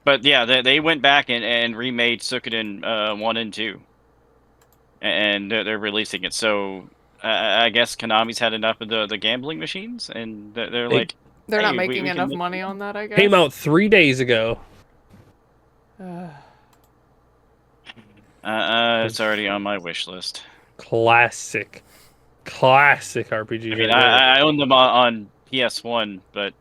But yeah, they went back and remade Suikoden 1 and 2. And they're releasing it. So I guess Konami's had enough of the gambling machines, and they're like, they're not "Hey, making we can enough make money on that, I guess. Came out 3 days ago. It's already on my wish list. Classic RPG. I mean, I own them on PS1, but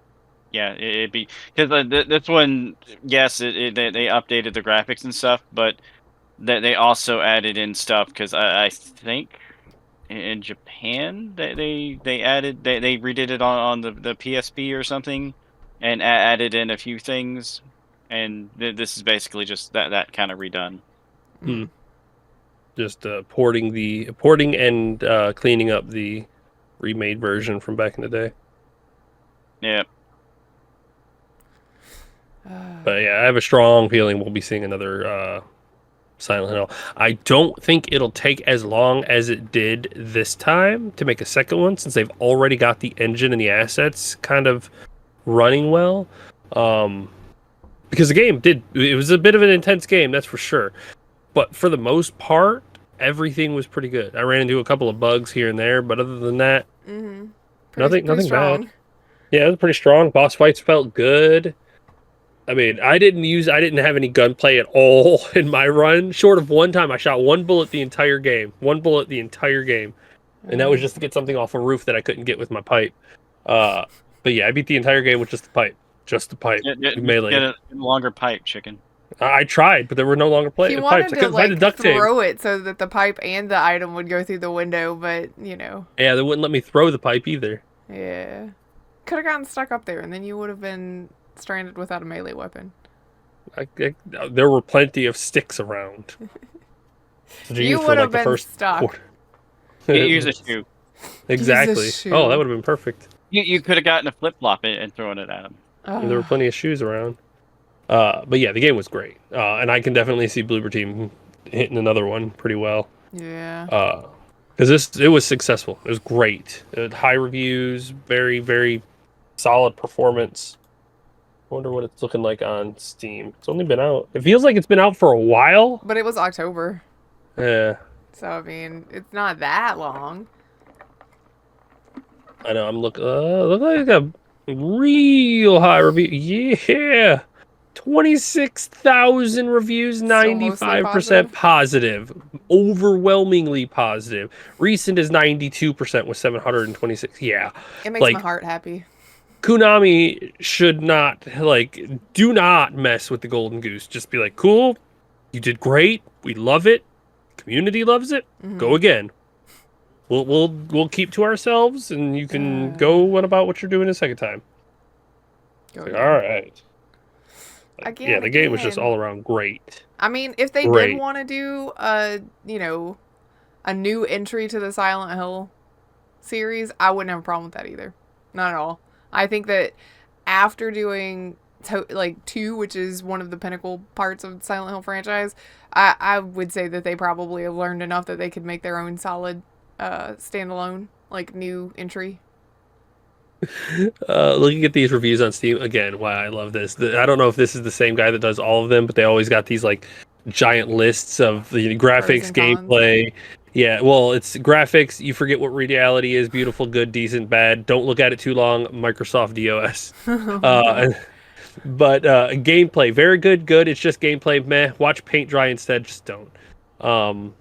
yeah, it'd be because this one, yes, they updated the graphics and stuff, but they also added in stuff because I think in Japan they redid it on the PSP or something, and added in a few things, and this is basically just that kind of redone. Just porting and cleaning up the remade version from back in the day. Yeah. But yeah, I have a strong feeling we'll be seeing another Silent Hill. I don't think it'll take as long as it did this time to make a second one, since they've already got the engine and the assets kind of running well. Because the game it was a bit of an intense game, that's for sure. But for the most part, everything was pretty good. I ran into a couple of bugs here and there, but other than that, nothing bad. Yeah, it was pretty strong. Boss fights felt good. I mean, I didn't have any gunplay at all in my run. Short of one time, I shot one bullet the entire game. And that was just to get something off a roof that I couldn't get with my pipe. But yeah, I beat the entire game with just the pipe. Melee. Get a longer pipe, chicken. I tried, but there were no longer He pipes. wanted I to couldn't find the duct tape. throw it so that the pipe and the item would go through the window, but you know. Yeah, they wouldn't let me throw the pipe either. Yeah, could have gotten stuck up there, and then you would have been stranded without a melee weapon. There were plenty of sticks around. You would have been stuck. Use a shoe. Exactly. Use a shoe. Oh, that would have been perfect. You could have gotten a flip flop and thrown it at him. There were plenty of shoes around. But yeah, the game was great, and I can definitely see Bloober Team hitting another one pretty well. Yeah. Because it was successful. It was great. It had high reviews, very, very solid performance. I wonder what it's looking like on Steam. It's only been out. It feels like it's been out for a while. But it was October. Yeah. So I mean, it's not that long. I know. I'm looking. Look like a real high review. Yeah. 26,000 reviews, 95% positive. Overwhelmingly positive. Recent is 92% with 726. Yeah. It makes my heart happy. Konami should not, do not mess with the Golden Goose. Just be like, cool, you did great. We love it. Community loves it. Go again. We'll keep to ourselves, and you can go on about what you're doing a second time. All right. Again, the game was just all around great. I mean, if they did want to do a new entry to the Silent Hill series, I wouldn't have a problem with that either. Not at all. I think that after doing 2, which is one of the pinnacle parts of the Silent Hill franchise, I would say that they probably have learned enough that they could make their own solid standalone new entry. Looking at these reviews on Steam again, wow, I love this. I don't know if this is the same guy that does all of them, but they always got these giant lists of the graphics, gameplay, Yeah, well, it's graphics. You forget what reality is: beautiful, good, decent, bad. Don't look at it too long. Microsoft DOS. Uh, but gameplay, very good. Good. It's just gameplay. Meh. Watch paint dry instead. Just don't. Um,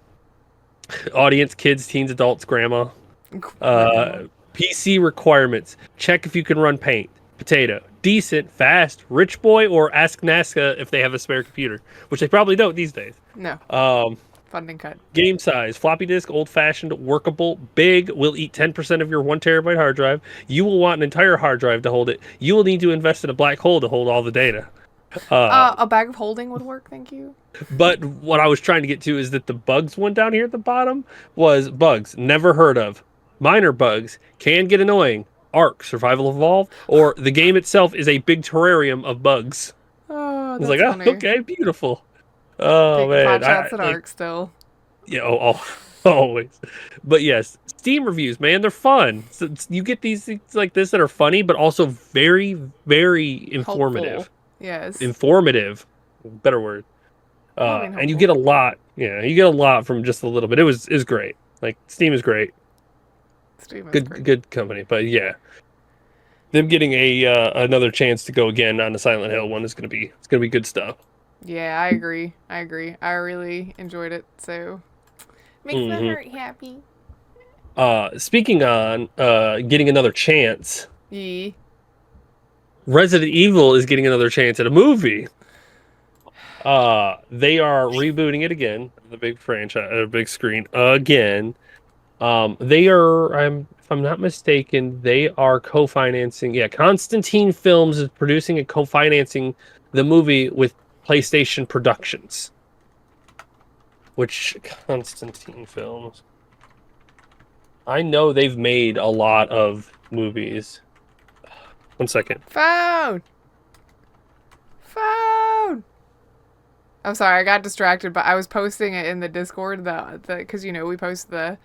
audience: kids, teens, adults, grandma. Grandma. PC requirements: check if you can run paint. Potato: decent, fast, rich boy, or ask NASA if they have a spare computer, which they probably don't these days. No. Um, Funding cut. Game size: floppy disk, old fashioned, workable, big, will eat 10% of your 1 terabyte hard drive. You will want an entire hard drive to hold it. You will need to invest in a black hole to hold all the data. A bag of holding would work, thank you. But what I was trying to get to is that the bugs one down here at the bottom was bugs never heard of. Minor bugs can get annoying. Ark, Survival Evolved, or the game itself is a big terrarium of bugs. Oh, I that's was like, funny. oh, okay, beautiful. Oh Taking pot man, shots at like, Ark still. yeah, always. But yes, Steam reviews, man, they're fun. So you get these things like this that are funny, but also very, very informative. Helpful. Yes. Informative, better word. Well, I mean, And you helpful. get a lot. Yeah, you get a lot from just a little bit. It was great. Like Steam is great. Steam is Good great. good company. But yeah, them getting a another chance to go again on the Silent Hill one is gonna be good stuff. Yeah, I agree. I really enjoyed it, so makes my hmm heart happy. Speaking on getting another chance, Yeah. Resident Evil is getting another chance at a movie. They are rebooting it again, the big franchise, big screen again. They are, if I'm not mistaken, they are co-financing. Yeah, Constantine Films is producing and co-financing the movie with PlayStation Productions. Which Constantine Films? I know they've made a lot of movies. 1 second. Phone. I'm sorry, I got distracted, but I was posting it in the Discord. Because we post the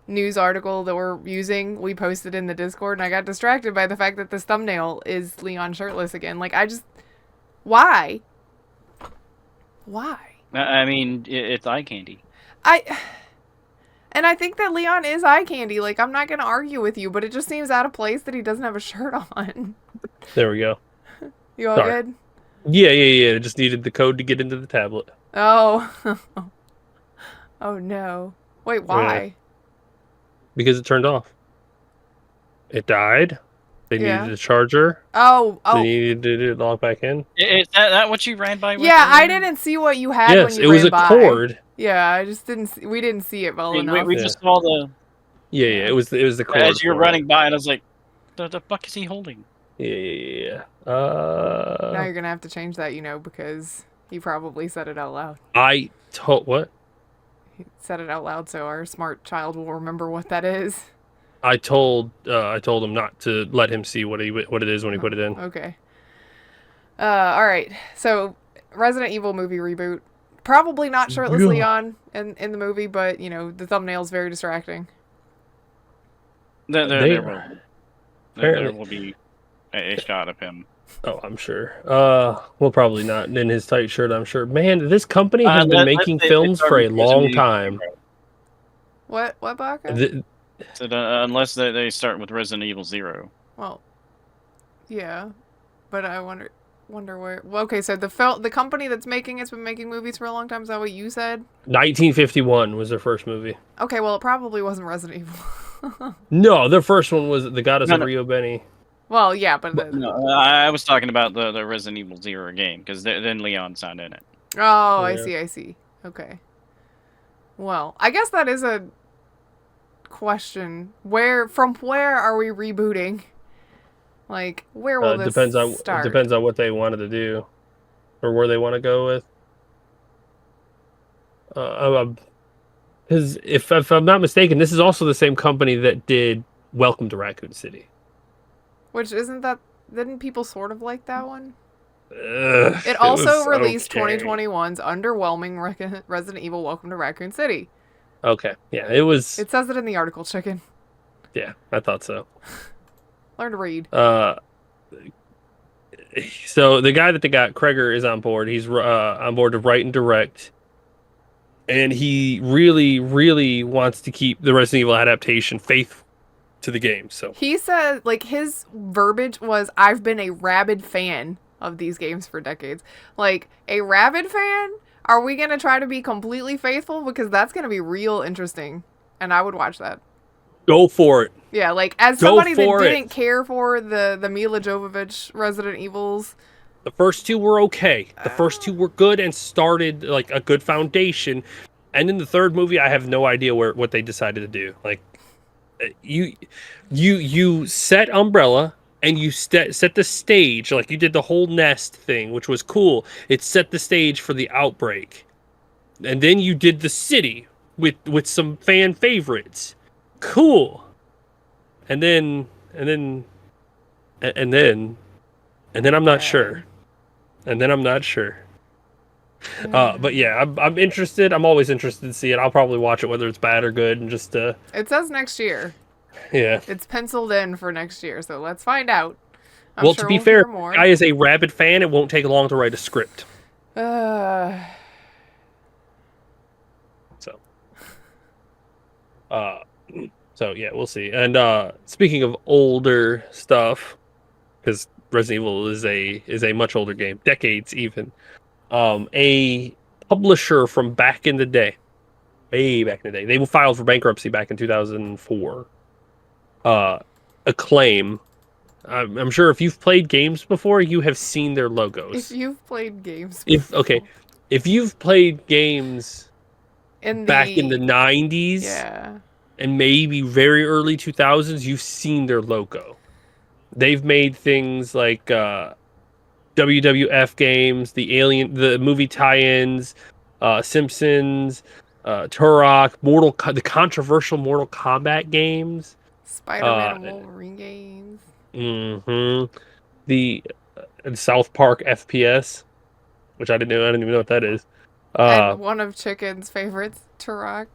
news article that we're using. We posted in the Discord, and I got distracted by the fact that this thumbnail is Leon shirtless again. Like, why? I mean, it's eye candy. And I think that Leon is eye candy. Like, I'm not gonna argue with you, but it just seems out of place that he doesn't have a shirt on. There we go. You all Sorry. good? Yeah. Just needed the code to get into the tablet. Oh. Oh no. Wait, why? Because it turned off. It died. They Yeah. needed a charger. Oh. They needed to log back in. Is that what you ran by with? Yeah, I earlier? didn't see what you had Yes, when it you was ran a by. cord. Yeah, I just didn't. We didn't see it well I mean, enough. we just saw the Yeah. It was the cord. as you're for it. running by, and I was like, the fuck is he holding? Yeah. Now you're gonna have to change that, because he probably said it out loud. I told what? He said it out loud, so our smart child will remember what that is. I told him not to let him see what it is when he put it in. Okay. All right. So, Resident Evil movie reboot. Probably not shirtless Yeah. Leon in the movie, but the thumbnail's very distracting. There Apparently. will be a shot of him. Oh, I'm sure. Well, probably not in his tight shirt. I'm sure. Man, this company has been making films for a long time. What Baka? So unless they start with Resident Evil 0. Well, yeah, but I wonder where. Well, okay, so the company that's making it's been making movies for a long time. Is that what you said? 1951 was their first movie. Okay, well, it probably wasn't Resident Evil. No, their first one was The Goddess of No. Rio Benny. Well, yeah, but No, I was talking about the Resident Evil 0 game, because then Leon's not in it. Oh, Yeah. I see. Okay. Well, I guess that is a question. From where are we rebooting? Like, where will this start? Depends on what they wanted to do, or where they want to go with. Because if I'm not mistaken, this is also the same company that did Welcome to Raccoon City. Which didn't people sort of like that one? It also was released okay. 2021's underwhelming Resident Evil Welcome to Raccoon City. Okay, yeah, it was. It says it in the article, chicken. Yeah, I thought so. Learn to read. So the guy that they got, Kreger, is on board. He's on board to write and direct. and he really, really wants to keep the Resident Evil adaptation faithful to the game. So He said, like, his verbiage was, I've been a rabid fan of these games for decades. Like, a rabid fan? Are we going to try to be completely faithful? Because that's going to be real interesting. And I would watch that. go for it. Yeah, like, as Go somebody that for it. didn't care for the Mila Jovovich Resident Evils. The first two were okay. The first two were good and started like a good foundation. And in the third movie, I have no idea what they decided to do. Like you set Umbrella and you set the stage, like you did the whole nest thing, which was cool. It set the stage for the outbreak. And then you did the city with some fan favorites. Cool. And then I'm not sure. And then I'm not sure. But yeah, I'm interested. I'm always interested to see it. I'll probably watch it whether it's bad or good, and just It says next year. yeah. It's penciled in for next year, so let's find out. I'm Well, sure to be we'll fair, hear more. guy is a rabid fan. It won't take long to write a script. Uh, So, uh, so yeah, we'll see. And speaking of older stuff, because Resident Evil is a much older game, decades even. A publisher from back in the day, way back in the day, they filed for bankruptcy back in 2004. Acclaim. I'm sure if you've played games before, you have seen their logos. if you've played games If you've played games in back in the 90s yeah, and maybe very early 2000s, you've seen their logo. They've made things like WWF games, the movie tie-ins, Simpsons, Turok, the controversial Mortal Kombat games. Spider-Man and Wolverine games. The South Park FPS, which I didn't even know what that is. And one of Chicken's favorites, Turok.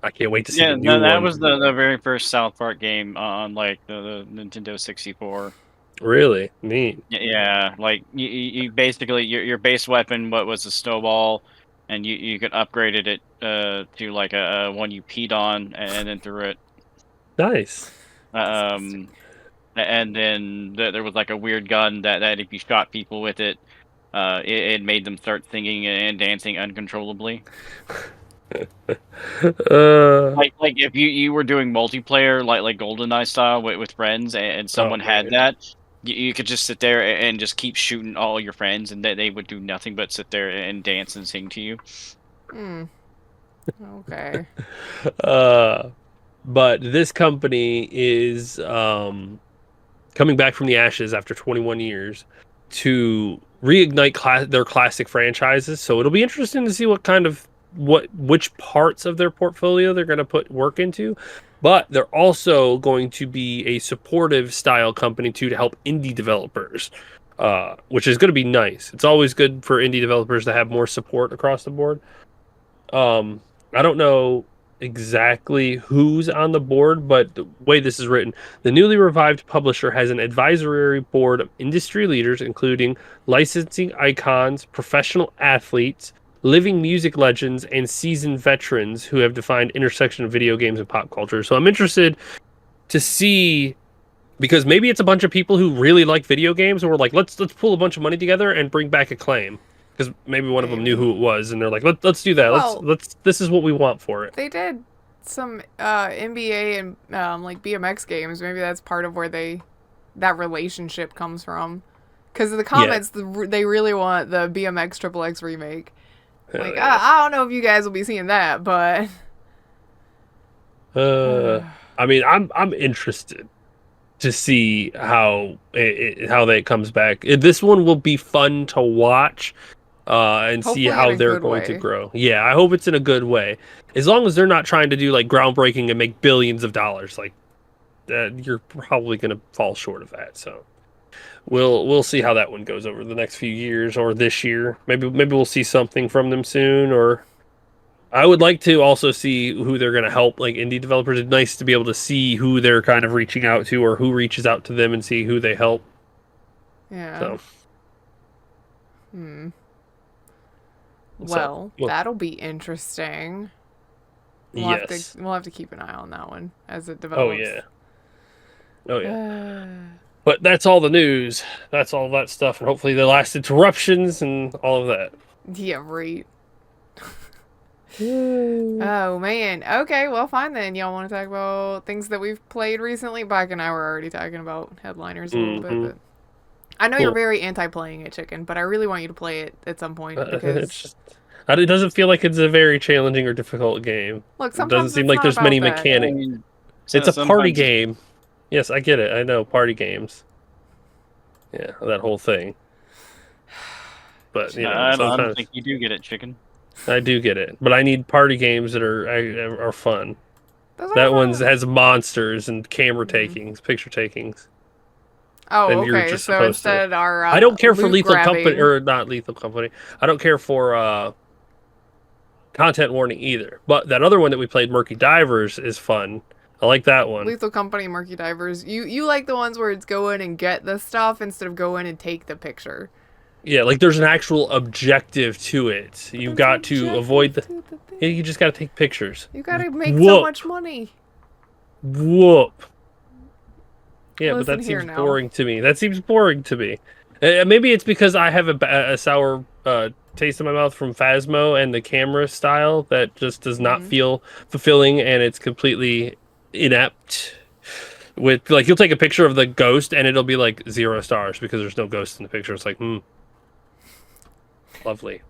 I can't wait to see Yeah, the new no, that one. was the very first South Park game on like the Nintendo 64. Really neat. Yeah, like you basically your base weapon what was a snowball, and you could upgrade it to like a one you peed on and then threw it. Nice. And then there was like a weird gun that if you shot people with it, it made them start singing and dancing uncontrollably. Like if you were doing multiplayer like GoldenEye style with friends and someone had that, you could just sit there and just keep shooting all your friends, and they would do nothing but sit there and dance and sing to you. Okay. But this company is coming back from the ashes after 21 years to reignite their classic franchises. So it'll be interesting to see which parts of their portfolio they're going to put work into. But they're also going to be a supportive style company too to help indie developers, which is going to be nice. It's always good for indie developers to have more support across the board. I don't know exactly who's on the board, but the way this is written, the newly revived publisher has an advisory board of industry leaders, including licensing icons, professional athletes, living music legends, and seasoned veterans who have defined intersection of video games and pop culture. So I'm interested to see, because maybe it's a bunch of people who really like video games and we're like, let's pull a bunch of money together and bring back Acclaim. Because maybe one of them knew who it was, and they're like, let's do that. Well, Let's. This is what we want for it. They did some NBA and like BMX games. Maybe that's part of where that relationship comes from. Because in the comments, they really want the BMX Triple X remake. Like, I don't know if you guys will be seeing that, but I mean, I'm interested to see how that comes back. This one will be fun to watch. And hopefully see how in a they're good going way. to grow. Yeah, I hope it's in a good way. As long as they're not trying to do like groundbreaking and make billions of dollars, like you're probably going to fall short of that. So we'll see how that one goes over the next few years or this year. Maybe we'll see something from them soon. Or I would like to also see who they're going to help, like indie developers. It's nice to be able to see who they're kind of reaching out to or who reaches out to them and see who they help. Yeah. So. Well, that'll be interesting. Yes. We'll have to keep an eye on that one as it Oh develops. yeah. Oh yeah. But that's all the news. That's all that stuff, and hopefully the last interruptions and all of that. Yeah, right. Oh man. Okay, well fine then. Y'all want to talk about things that we've played recently? Bike and I were already talking about headliners a little bit, but I know you're very anti-playing it, Chicken, but I really want you to play it at some point because it doesn't feel like it's a very challenging or difficult game. Look, It doesn't sometimes seem it's like not there's about many that. mechanics. I mean, It's a party sometimes- game. Yes, I get it. I know party games. Yeah, that whole thing. But you know, I don't sometimes think you do get it, Chicken. I do get it. But I need party games that are fun. Those are That fun. one has monsters and camera takings, picture takings. Oh, and you're okay. just So supposed to- instead, our I don't care for loot Lethal grabbing- Company or not Lethal Company. I don't care for content warning either. But that other one that we played, Murky Divers, is fun. I like that one. Lethal Company, Murky Divers. You like the ones where it's go in and get the stuff instead of go in and take the picture. Yeah, like there's an actual objective to it. You've got to avoid the. Yeah, you just got to take pictures. You gotta make so Whoop. much money. Whoop. Yeah, but Listen that here seems now. boring to me. That seems boring to me. Maybe it's because I have a sour taste in my mouth from Phasmo and the camera style that just does not feel fulfilling, and it's completely inept. With like, you'll take a picture of the ghost and it'll be like 0 stars because there's no ghost in the picture. It's like, lovely.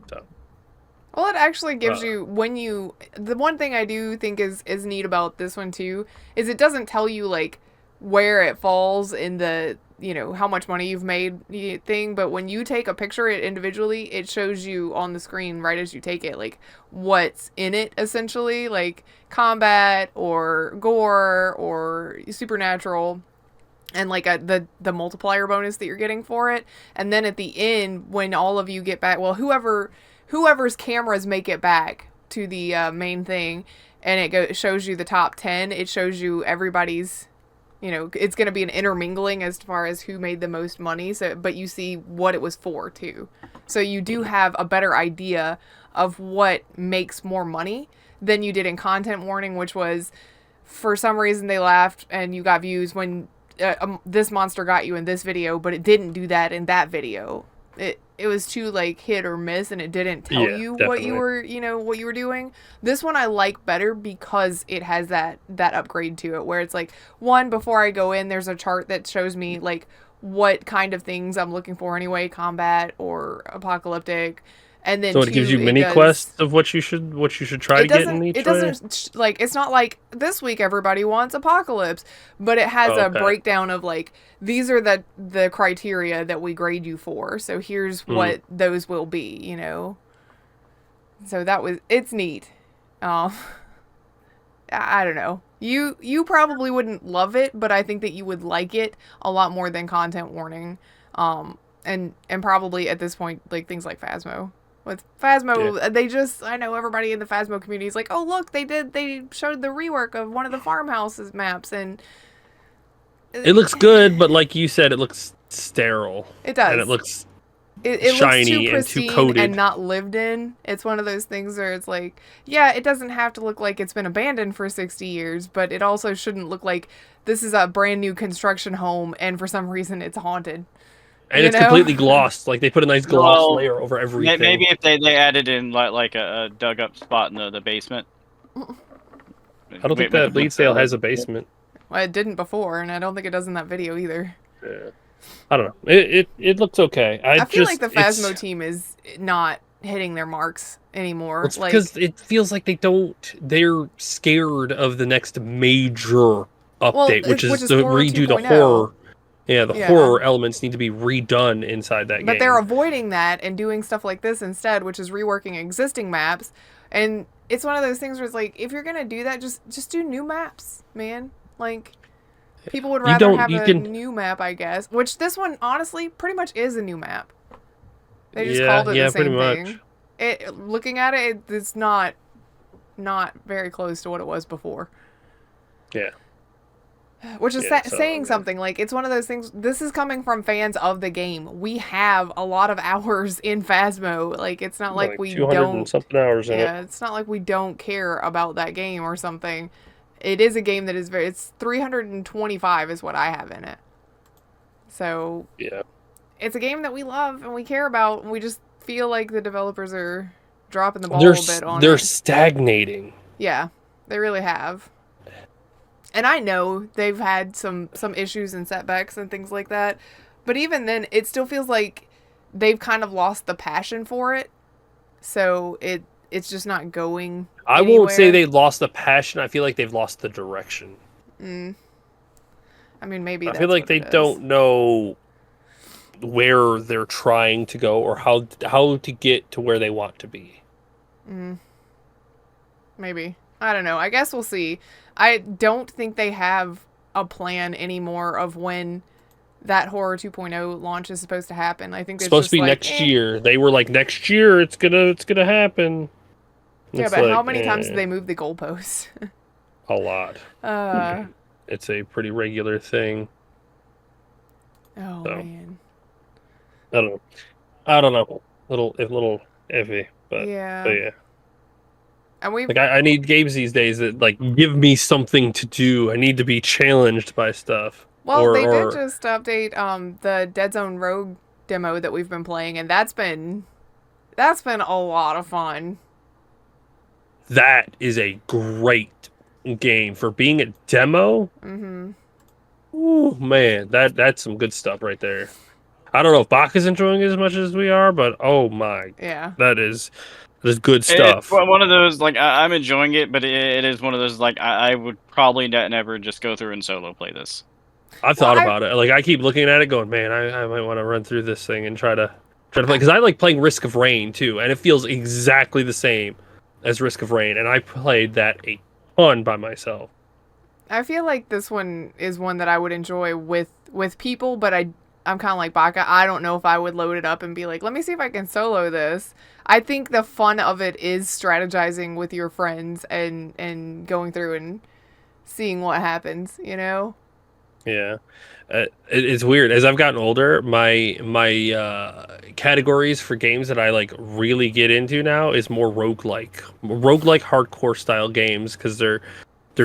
So. Well, it actually gives you the one thing I do think is neat about this one too is it doesn't tell you like where it falls in the how much money you've made thing, but when you take a picture it individually, it shows you on the screen right as you take it like what's in it essentially, like combat or gore or supernatural. And like the multiplier bonus that you're getting for it, and then at the end when all of you get back, well, whoever's cameras make it back to the main thing, and it shows you the top 10. It shows you everybody's, it's going to be an intermingling as far as who made the most money. So, but you see what it was for too. So you do have a better idea of what makes more money than you did in content warning, which was for some reason they laughed and you got views when this monster got you in this video, but it didn't do that in that video. It was too like hit or miss, and it didn't tell you definitely. what you were doing. This one I like better because it has that upgrade to it, where it's like, one, before I go in, there's a chart that shows me like what kind of things I'm looking for anyway, combat or apocalyptic. And then so it gives you mini quests of what you should try to get in each way? It doesn't, like, it's not like this week everybody wants apocalypse, but it has a breakdown of like, these are the criteria that we grade you for. So here's what those will be, So it's neat. I don't know. You probably wouldn't love it, but I think that you would like it a lot more than content warning. And probably at this point, like things like Phasmo. With Phasmo, I know everybody in the Phasmo community is like, oh, look, they showed the rework of one of the farmhouses maps, and it looks good, but like you said, it looks sterile. It does. And it looks shiny looks too pristine and not lived in. It's one of those things where it's like, yeah, it doesn't have to look like it's been abandoned for 60 years, but it also shouldn't look like this is a brand new construction home and for some reason it's haunted. And it's completely glossed. Like they put a nice gloss layer over everything. Maybe if they added in like a dug up spot in the basement. I don't think that Bleed Sale has a basement. Well, it didn't before, and I don't think it does in that video either. Yeah. I don't know. It looks okay. I feel like the Phasmo team is not hitting their marks anymore. It's because it feels like they're scared of the next major update, which is to redo the horror. Yeah, the horror elements need to be redone inside that game. But they're avoiding that and doing stuff like this instead, which is reworking existing maps. And it's one of those things where it's like, if you're going to do that, just do new maps, man. Like, people would rather have a new map, I guess. Which this one, honestly, pretty much is a new map. They just called it the same thing. Looking at it, it's not very close to what it was before. Yeah. Which is Yeah, so, saying yeah. something. Like, it's one of those things. This is coming from fans of the game. We have a lot of hours in Phasmo. Like, it's not like we 200 and don't. something hours in it. Yeah, it's not like we don't care about that game or something. It is a game that is very. It's 325 is what I have in it. So Yeah. it's a game that we love and we care about, and we just feel like the developers are dropping the ball They're a bit on they're it. stagnating. Yeah, they really have. And I know they've had some issues and setbacks and things like that, but even then, it still feels like they've kind of lost the passion for it. So it's just not going I anywhere. won't say they lost the passion. I feel like they've lost the direction. I mean, maybe I that's feel like what they it is. don't know where they're trying to go or how to get to where they want to be. Maybe. I don't know. I guess we'll see. I don't think they have a plan anymore of when that Horror 2.0 launch is supposed to happen. I think It's it's supposed just to be like, next year. They were like, next year it's gonna happen. Yeah, It's but how like, many times did they move the goalposts? a lot. It's a pretty regular thing. Oh So. man. I don't know. Little iffy, but Yeah. yeah. And we Like I need games these days that like give me something to do. I need to be challenged by stuff. they did Or just update the Dead Zone Rogue demo that we've been playing, and that's been a lot of fun. that is a great game for being a demo. Ooh, man, that's some good stuff right there. I don't know if Bach is enjoying it as much as we are, but oh my, Yeah. that is good It's stuff. one of those, like, I'm enjoying it, but it is one of those, like, I would probably never just go through and solo play this. I've thought about it. Like I keep looking at it, going, man, I might want to run through this thing and try to play because I like playing Risk of Rain too, and it feels exactly the same as Risk of Rain, and I played that a ton by myself. I feel like this one is one that I would enjoy with people, but I'm kind of like Baka. I don't know if I would load it up and be like, let me see if I can solo this. I think the fun of it is strategizing with your friends and going through and seeing what happens, you know? Yeah, it's weird. As I've gotten older, my categories for games that I like really get into now is more roguelike hardcore style games because they're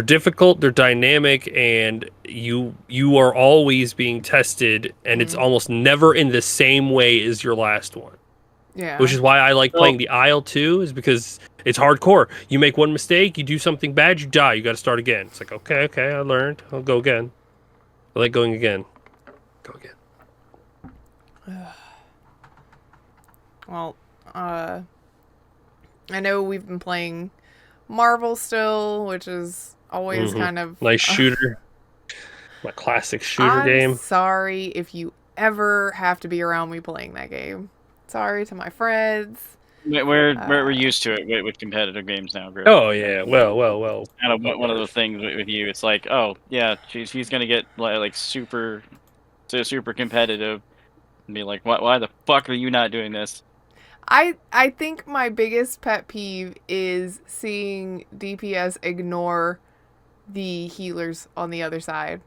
difficult, they're dynamic, and you are always being tested, and it's almost never in the same way as your last one. Yeah. Which is why I like playing the Isle too, is because it's hardcore. You make one mistake, you do something bad, you die. You got to start again. It's like, okay, I learned. I'll go again. I like going again. Go again. Well, I know we've been playing Marvel still, which is always kind of nice shooter. My classic shooter I'm game. Sorry if you ever have to be around me playing that game. Sorry to my friends. We're used to it with competitive games now, Griff. Oh yeah, well. Kind of one of the things with you. It's like, oh yeah, she's gonna get like super competitive, and be like, why the fuck are you not doing this? I think my biggest pet peeve is seeing DPS ignore the healers on the other side.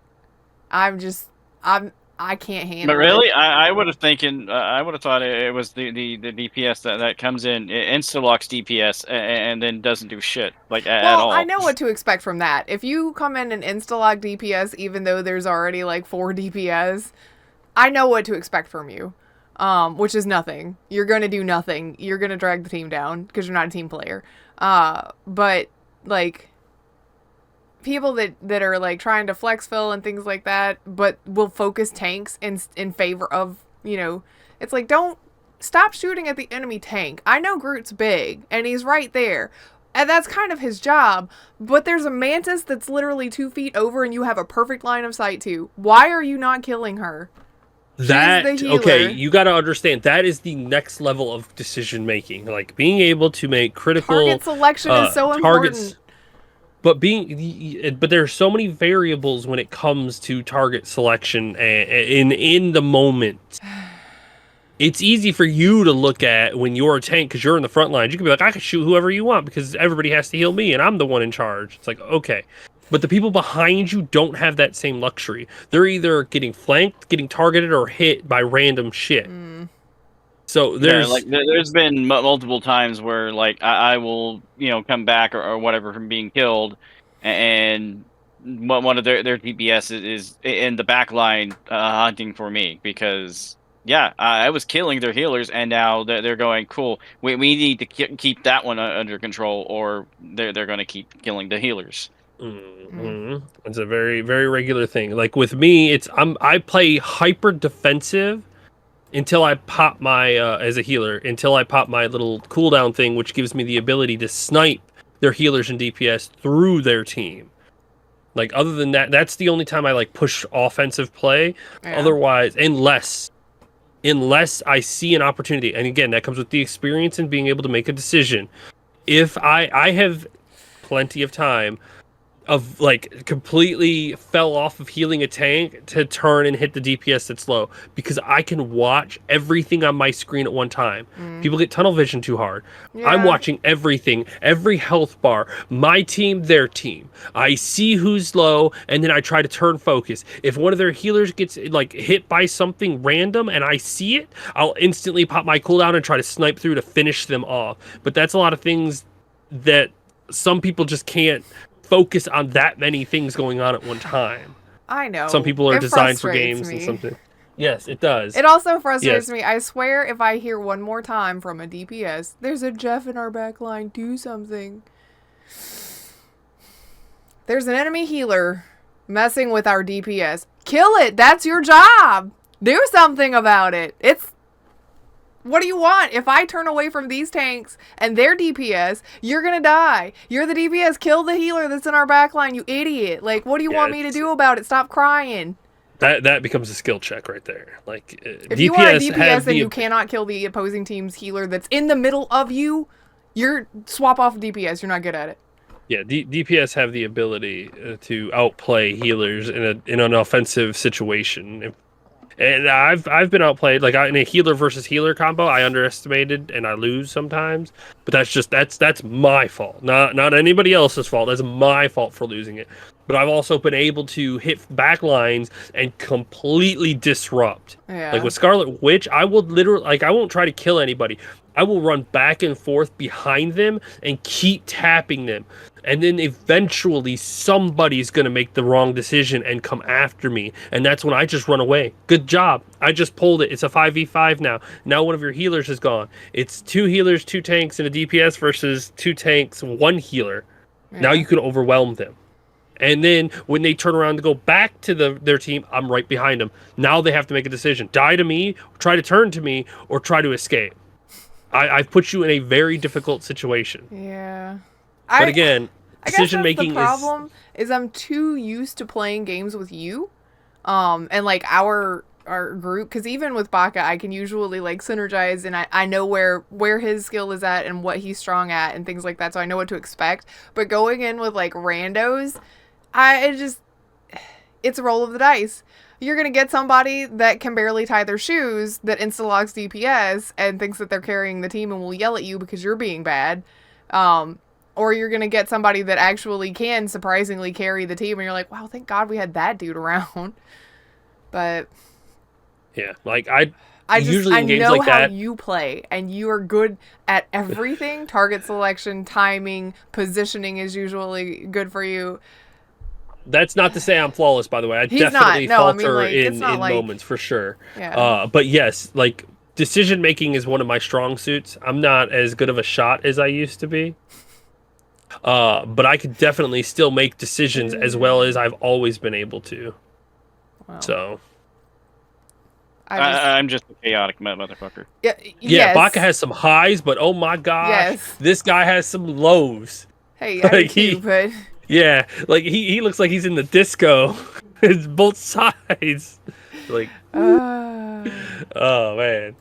I can't handle But really, it. I would have thought it was the DPS that comes in, insta locks DPS and then doesn't do shit at all. I know what to expect from that. If you come in and insta-lock DPS, even though there's already like 4 DPS, I know what to expect from you. Which is nothing. You're gonna do nothing. You're gonna drag the team down because you're not a team player. But like people that are like trying to flex fill and things like that, but will focus tanks in favor of, it's like, don't stop shooting at the enemy tank. I know Groot's big and he's right there. And that's kind of his job, but there's a mantis that's literally 2 feet over and you have a perfect line of sight to. Why are you not killing her? Okay, you got to understand that is the next level of decision making, like being able to make critical target selection is so important. But there are so many variables when it comes to target selection in the moment. It's easy for you to look at when you're a tank because you're in the front lines. You can be like, I can shoot whoever you want because everybody has to heal me and I'm the one in charge. It's like, okay. But the people behind you don't have that same luxury. They're either getting flanked, getting targeted, or hit by random shit. So Yeah, like there's been multiple times where like I will come back or whatever from being killed, and one of their DPS is in the back line hunting for me because I was killing their healers, and now they're going cool. We need to keep that one under control, or they're going to keep killing the healers. Mm-hmm. It's a very, very regular thing. Like with me, I play hyper defensive until I pop my as a healer, until I pop my little cooldown thing, which gives me the ability to snipe their healers and DPS through their team. Like other than that, that's the only time I like push offensive play. Yeah. Otherwise, unless I see an opportunity, and again, that comes with the experience and being able to make a decision. If I have plenty of time of like completely fell off of healing a tank to turn and hit the DPS that's low, because I can watch everything on my screen at one time. People get tunnel vision too hard. I'm watching everything, every health bar, my team, their team. I see who's low, and then I try to turn focus. If one of their healers gets like hit by something random and I see it, I'll instantly pop my cooldown and try to snipe through to finish them off. But that's a lot of things that some people just can't focus on that many things going on at one time. I know. Some people are designed for frustrates games me. and something. Yes, it does. It also frustrates me. I swear if I hear one more time from a DPS, there's a Jeff in our back line, do something. There's an enemy healer messing with our DPS. Kill it. That's your job. Do something about it. What do you want? If I turn away from these tanks and their DPS, you're going to die. You're the DPS. Kill the healer that's in our backline, you idiot. Like, what do you want me to do about it? Stop crying. That becomes a skill check right there. Like, if you are a DPS and you cannot kill the opposing team's healer that's in the middle of you, you're swap off DPS. You're not good at it. Yeah, DPS have the ability to outplay healers in an offensive situation. And I've been outplayed, like in a healer versus healer combo. I underestimated and I lose sometimes, but that's my fault, not anybody else's fault. That's my fault for losing it. But I've also been able to hit back lines and completely disrupt. Yeah. Like with Scarlet Witch, I will literally I won't try to kill anybody. I will run back and forth behind them and keep tapping them. And then eventually somebody's going to make the wrong decision and come after me. And that's when I just run away. Good job. I just pulled it. It's a 5v5 now. Now one of your healers is gone. It's 2 healers, 2 tanks, and a DPS versus 2 tanks, 1 healer. Yeah. Now you can overwhelm them. And then when they turn around to go back to their team, I'm right behind them. Now they have to make a decision. Die to me, try to turn to me, or try to escape. I've put you in a very difficult situation. Yeah. But again, decision making the problem is I'm too used to playing games with you, and like our group. Because even with Baka, I can usually like synergize, and I know where his skill is at and what he's strong at and things like that. So I know what to expect. But going in with like randos, it's a roll of the dice. You're going to get somebody that can barely tie their shoes that insta-locks DPS and thinks that they're carrying the team and will yell at you because you're being bad. Or you're going to get somebody that actually can surprisingly carry the team and you're like, wow, thank God we had that dude around. But yeah, like I know like how you play and you are good at everything. Target selection, timing, positioning is usually good for you. That's not to say I'm flawless, by the way. I definitely falter in moments for sure. Yeah. But yes, like decision making is one of my strong suits. I'm not as good of a shot as I used to be. But I could definitely still make decisions as well as I've always been able to. Wow. So I'm just a chaotic motherfucker. Yeah, yes. Baka has some highs, but oh my gosh, this guy has some lows. Hey, I do too, but yeah, like he looks like he's in the disco. It's both sides. Like, oh man,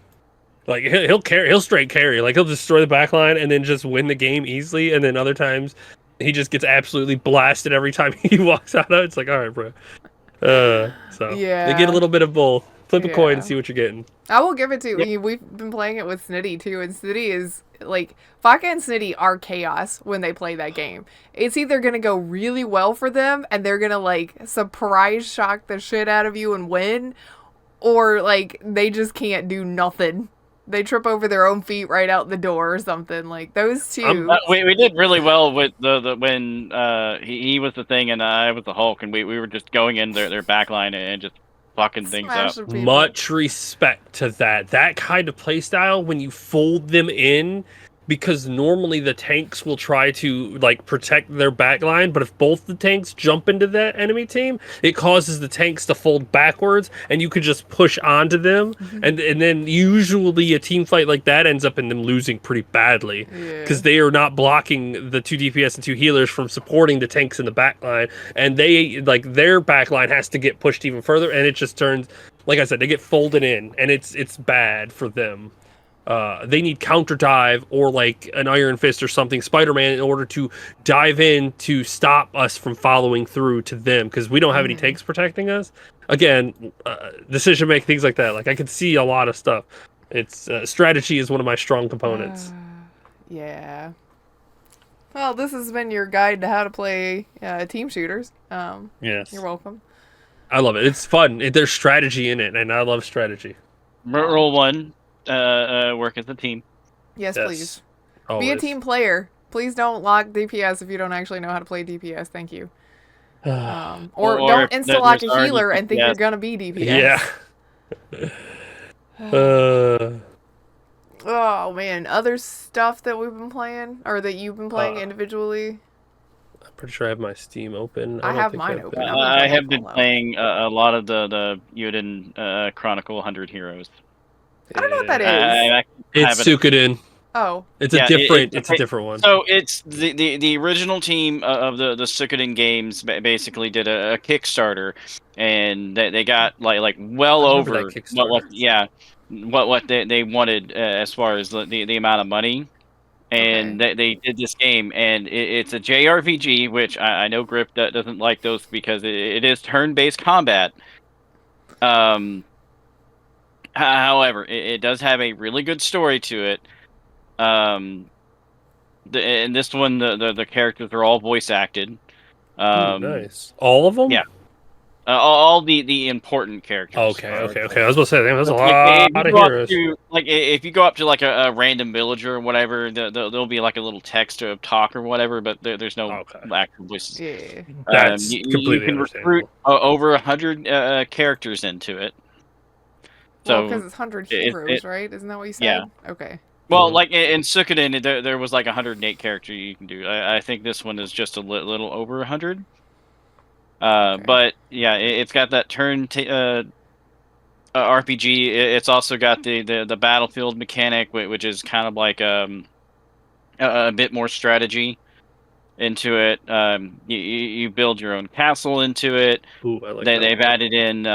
like he'll straight carry. Like he'll destroy the backline and then just win the game easily. And then other times he just gets absolutely blasted every time he walks out. It's like, all right, bro. So yeah, they get a little bit of both. Flip a coin Yeah. and see what you're getting. I will give it to Yep. you. We've been playing it with Snitty too, and Snitty is like Faka and Snitty are chaos when they play that game. It's either gonna go really well for them and they're gonna like surprise shock the shit out of you and win, or like they just can't do nothing. They trip over their own feet right out the door or something. Like those two. We did really well with the when he was the Thing and I was the Hulk, and we were just going in their backline and just fucking things up. Smashing people. Much respect to that. That kind of playstyle, when you fold them in, because normally the tanks will try to like protect their backline, but if both the tanks jump into that enemy team, it causes the tanks to fold backwards, and you could just push onto them, and then usually a team fight like that ends up in them losing pretty badly because they are not blocking the 2 DPS and 2 healers from supporting the tanks in the backline, and they like their backline has to get pushed even further, and it just turns, like I said, they get folded in, and it's bad for them. They need counter dive or like an Iron Fist or something, Spider-Man, in order to dive in to stop us from following through to them, because we don't have any tanks protecting us. Again, decision making, things like that. Like I could see a lot of stuff. It's strategy is one of my strong components. Yeah. Well, this has been your guide to how to play team shooters. Yes, You're welcome. I love it. It's fun. There's strategy in it, and I love strategy. Roll one. Work as a team. Yes, please. Always. Be a team player. Please don't lock DPS if you don't actually know how to play DPS. Thank you. Or Or don't if insta-lock there's a already healer and think DPS. you're gonna be DPS. Yeah. Oh man, other stuff that we've been playing or that you've been playing Uh, individually. I'm pretty sure I have my Steam open. I don't have think mine I've open. been- I'm gonna I play have been Fallout. playing a lot of the Yuden Chronicle 100 Heroes. I don't know what that is. I actually It's have it. Suikoden. Oh, It's Yeah, a different. It's a different one. So it's the original team of the Suikoden games basically did a Kickstarter, and they got like well I remember over that Kickstarter. what they wanted as far as the amount of money, and they did this game, and it's a JRPG, which I know Grip doesn't like those because it is turn-based combat. However, it does have a really good story to it. In this one, the characters are all voice acted. Nice. All of them? Yeah. All the important characters. Okay. I was about to say, damn, that's a Like, lot of heroes. If you go up to like a random villager or whatever, there'll be like a little text or talk or whatever, but there's no actual voices. yeah. That's you completely can recruit understandable. over 100 characters into it. Well, So because it's 100 heroes, right? Isn't that what you said? Yeah. Okay. Well, Mhm. like in Suikoden, there was like 108 characters you can do. I think this one is just a little over 100. But yeah, it's got that turn RPG. It's also got the battlefield mechanic, which is kind of like a bit more strategy into it. You build your own castle into it. Ooh, I like They've that. added in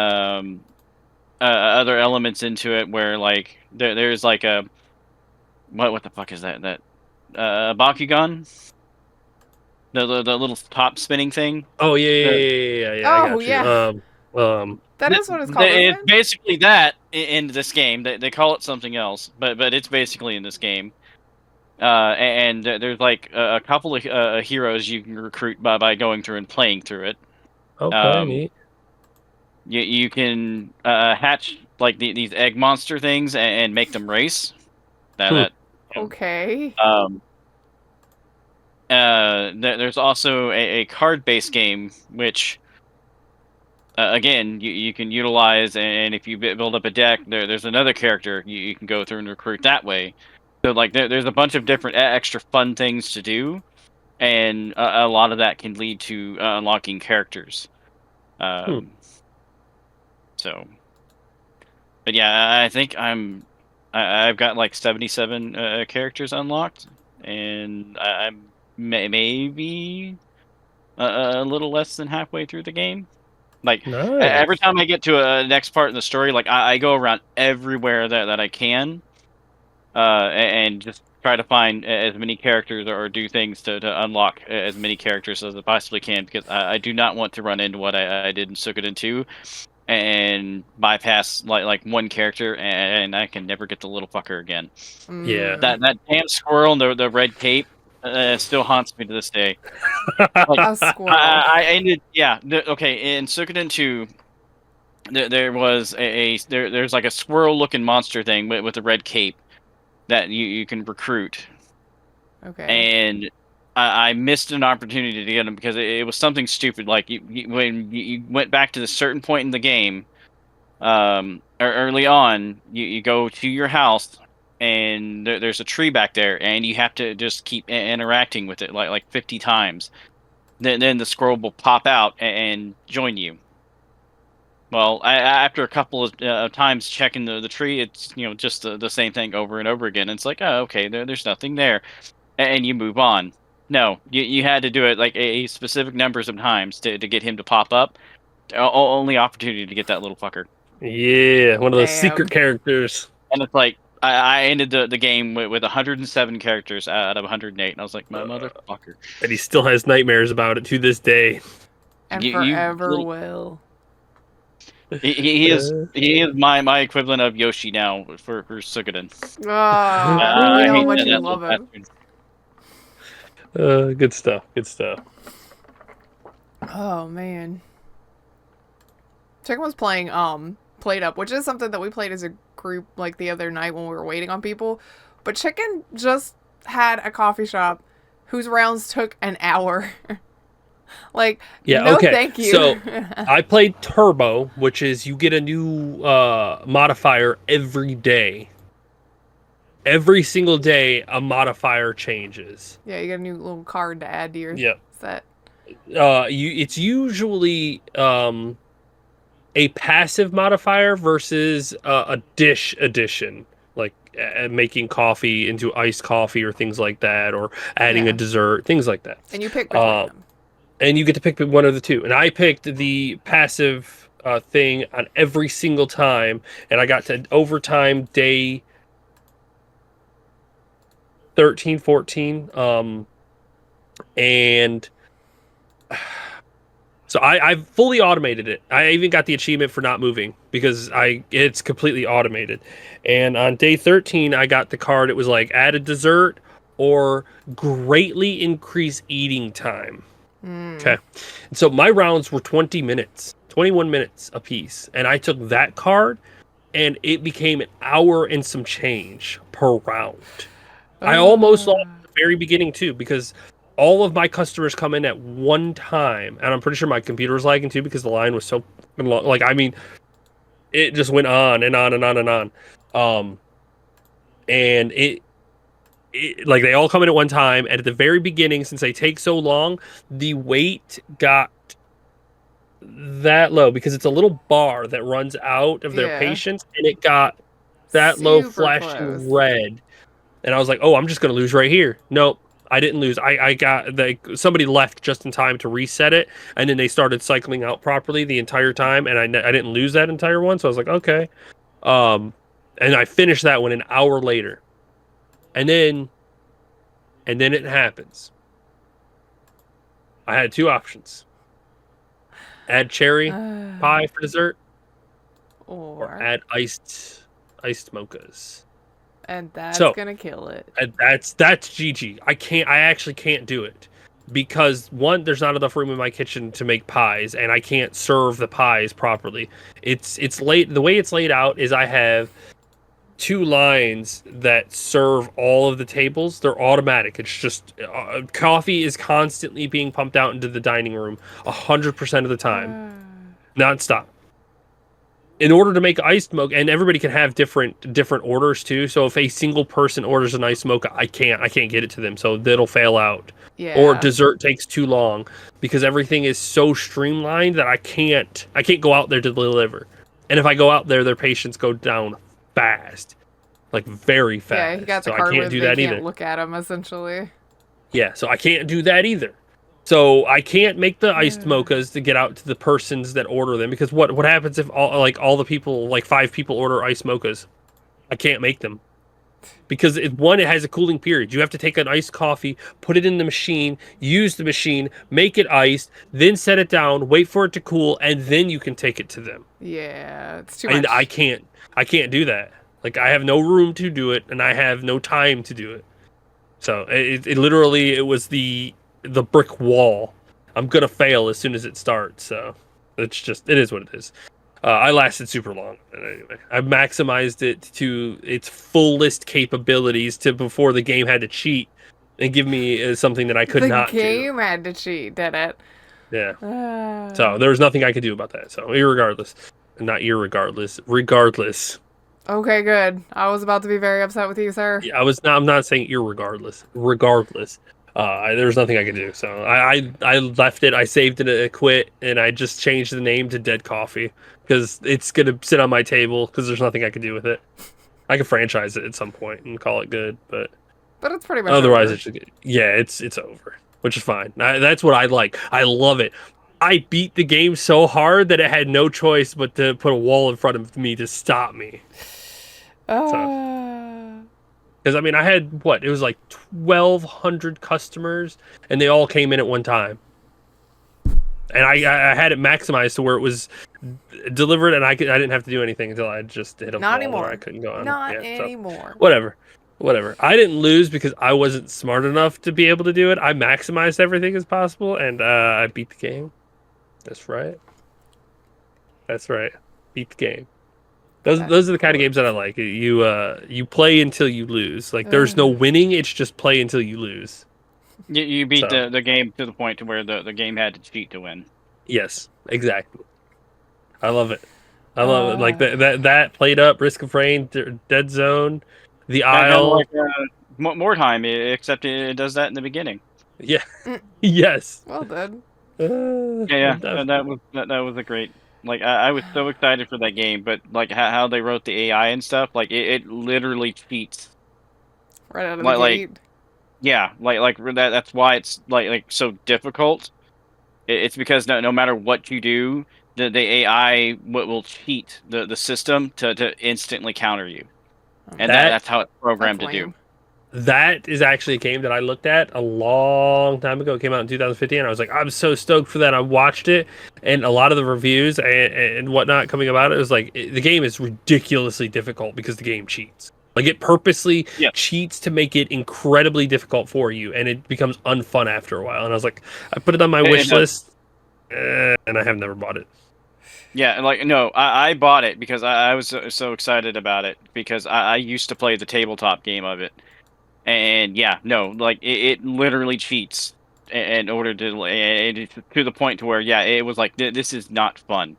other elements into it where like there's like a what the fuck is that Bakugan, the little top spinning thing. Oh yeah. I got Oh, you. yeah. That th- is what it's called, It's isn't it? basically that in this game. They call it something else, but it's basically in this game. And there's like a couple of heroes you can recruit by going through and playing through it. Okay, neat. You can hatch like these egg monster things and make them race. That Okay. There's also a card-based game, which, again, you can utilize, and if you build up a deck, there's another character you can go through and recruit that way. So, like, there's a bunch of different extra fun things to do, and a lot of that can lead to unlocking characters. So, but yeah, I think I've got like 77 characters unlocked, and I'm maybe a little less than halfway through the game. Like every Nice. time I get to a next part in the story, like I go around everywhere that I can, and just try to find as many characters or do things to unlock as many characters as I possibly can, because I do not want to run into what I did in Suikoden 2, and bypass like one character, and I can never get the little fucker again. Yeah. That damn squirrel in the red cape still haunts me to this day. Like A squirrel. I ended okay in Suikoden 2. There was there's like a squirrel looking monster thing with a red cape that you can recruit, Okay. and I missed an opportunity to get him because it was something stupid. Like when you went back to the certain point in the game, early on, you go to your house, and there's a tree back there, and you have to just keep interacting with it like 50 times. Then the squirrel will pop out and join you. Well, after a couple of times checking the tree, it's just the same thing over and over again. It's like, oh, okay, there's nothing there, and you move on. No, you had to do it like a specific numbers of times to get him to pop up. Only opportunity to get that little fucker. Yeah, one of those Damn. secret characters. And it's like I ended the game with 107 characters out of 108, and I was like, my motherfucker. And he still has nightmares about it to this day. And You- forever you- will. He is my equivalent of Yoshi now for Suikoden. Oh, I we know how hate much that you little love him. bastard. Good stuff. Good stuff. Oh man. Chicken was playing Played Up, which is something that we played as a group like the other night when we were waiting on people. But Chicken just had a coffee shop whose rounds took an hour. Like, Yeah, no okay. thank you. So I played Turbo, which is you get a new modifier every day. Every single day, a modifier changes. Yeah, you got a new little card to add to your Yep. set. It's usually a passive modifier versus a dish addition, like making coffee into iced coffee or things like that, or adding Yeah. a dessert, things like that. And you pick between them. And you get to pick one of the two. And I picked the passive thing on every single time, and I got to overtime day 13, 14. And so I've fully automated it. I even got the achievement for not moving because it's completely automated. And on day 13, I got the card. It was like add a dessert or greatly increase eating time. Okay. And so my rounds were 20 minutes, 21 minutes a piece. And I took that card and it became an hour and some change per round. I almost lost at the very beginning too, because all of my customers come in at one time. And I'm pretty sure my computer was lagging too because the line was so long. Like, I mean, it just went on and on and on and on. And it like they all come in at one time, and at the very beginning, since they take so long, the wait got that low because it's a little bar that runs out of their Yeah. patience, and it got that low, Super flashing close. red. And I was like, oh, I'm just gonna lose right here. Nope, I didn't lose. I got somebody left just in time to reset it, and then they started cycling out properly the entire time, and I didn't lose that entire one. So I was like, okay. And I finished that one an hour later. And then it happens. I had two options. Add cherry pie for dessert, or add iced mochas. And that's So, gonna kill it. And that's GG. I actually can't do it. Because one, there's not enough room in my kitchen to make pies, and I can't serve the pies properly. It's late. The way it's laid out is I have two lines that serve all of the tables. They're automatic. It's just coffee is constantly being pumped out into the dining room 100% of the time, nonstop. In order to make iced mocha, and everybody can have different orders too. So if a single person orders an iced mocha, I can't get it to them, so that'll fail out. Yeah. Or dessert takes too long because everything is so streamlined that I can't go out there to deliver. And if I go out there, their patience go down fast, like very fast. Yeah, he got the so card I can't where do they that can't either. look at him, essentially. Yeah, so I can't do that either. So I can't make the iced mochas to get out to the persons that order them, because what happens if all the people, like 5 people, order iced mochas? I can't make them. Because it has a cooling period. You have to take an iced coffee, put it in the machine, use the machine, make it iced, then set it down, wait for it to cool, and then you can take it to them. Yeah, it's too And much. I can't do that. Like, I have no room to do it, and I have no time to do it. So it literally, it was the brick wall. I'm gonna fail as soon as it starts. So it is what it is. I lasted super long. Anyway, I maximized it to its fullest capabilities to before the game had to cheat and give me something that I could not The do. game had to cheat, did it? Yeah. So there was nothing I could do about that. So irregardless, not irregardless, regardless. Okay, good. I was about to be very upset with you, sir. Yeah, I'm not saying irregardless. Regardless. There was nothing I could do. So I left it. I saved it. I quit, and I just changed the name to Dead Coffee because it's gonna sit on my table because there's nothing I can do with it. I could franchise it at some point and call it good, but But it's pretty much otherwise over. it's over, which is fine. That's what I like. I love it. I beat the game so hard that it had no choice but to put a wall in front of me to stop me. Because I mean, I had it was like 1,200 customers, and they all came in at one time. And I had it maximized to where it was delivered, and I didn't have to do anything until I just hit a Not wall anymore. where I couldn't go on. Not So, anymore. whatever. I didn't lose because I wasn't smart enough to be able to do it. I maximized everything as possible, and I beat the game. That's right. Beat the game. Those are the kind of games that I like. You play until you lose. Like, there's no winning. It's just play until you lose. You beat So. the game to the point to where the game had to cheat to win. Yes, exactly. I love it. I love it. Like that played up, Risk of Rain, Dead Zone, The Kind of Isle. like more time, except it does that in the beginning. Yeah. Yes. Well done. Yeah, and that was a great. Like I was so excited for that game, but like how they wrote the AI and stuff, like it literally cheats. Right out of the Like gate. yeah, like that. That's why it's like so difficult. It's because no matter what you do, the AI will cheat the system to instantly counter you, and that's how it's programmed to do. lame. That is actually a game that I looked at a long time ago. It came out in 2015. I was like, I'm so stoked for that. I watched it, and a lot of the reviews and whatnot coming about it was like, the game is ridiculously difficult because the game cheats. Like, it purposely Yeah. cheats to make it incredibly difficult for you, and it becomes unfun after a while. And I was like, I put it on my wish list, and I have never bought it. Yeah, like no, I bought it because I was so excited about it because I used to play the tabletop game of it. And yeah, no, like it literally cheats in order to the point to where yeah, it was like this is not fun.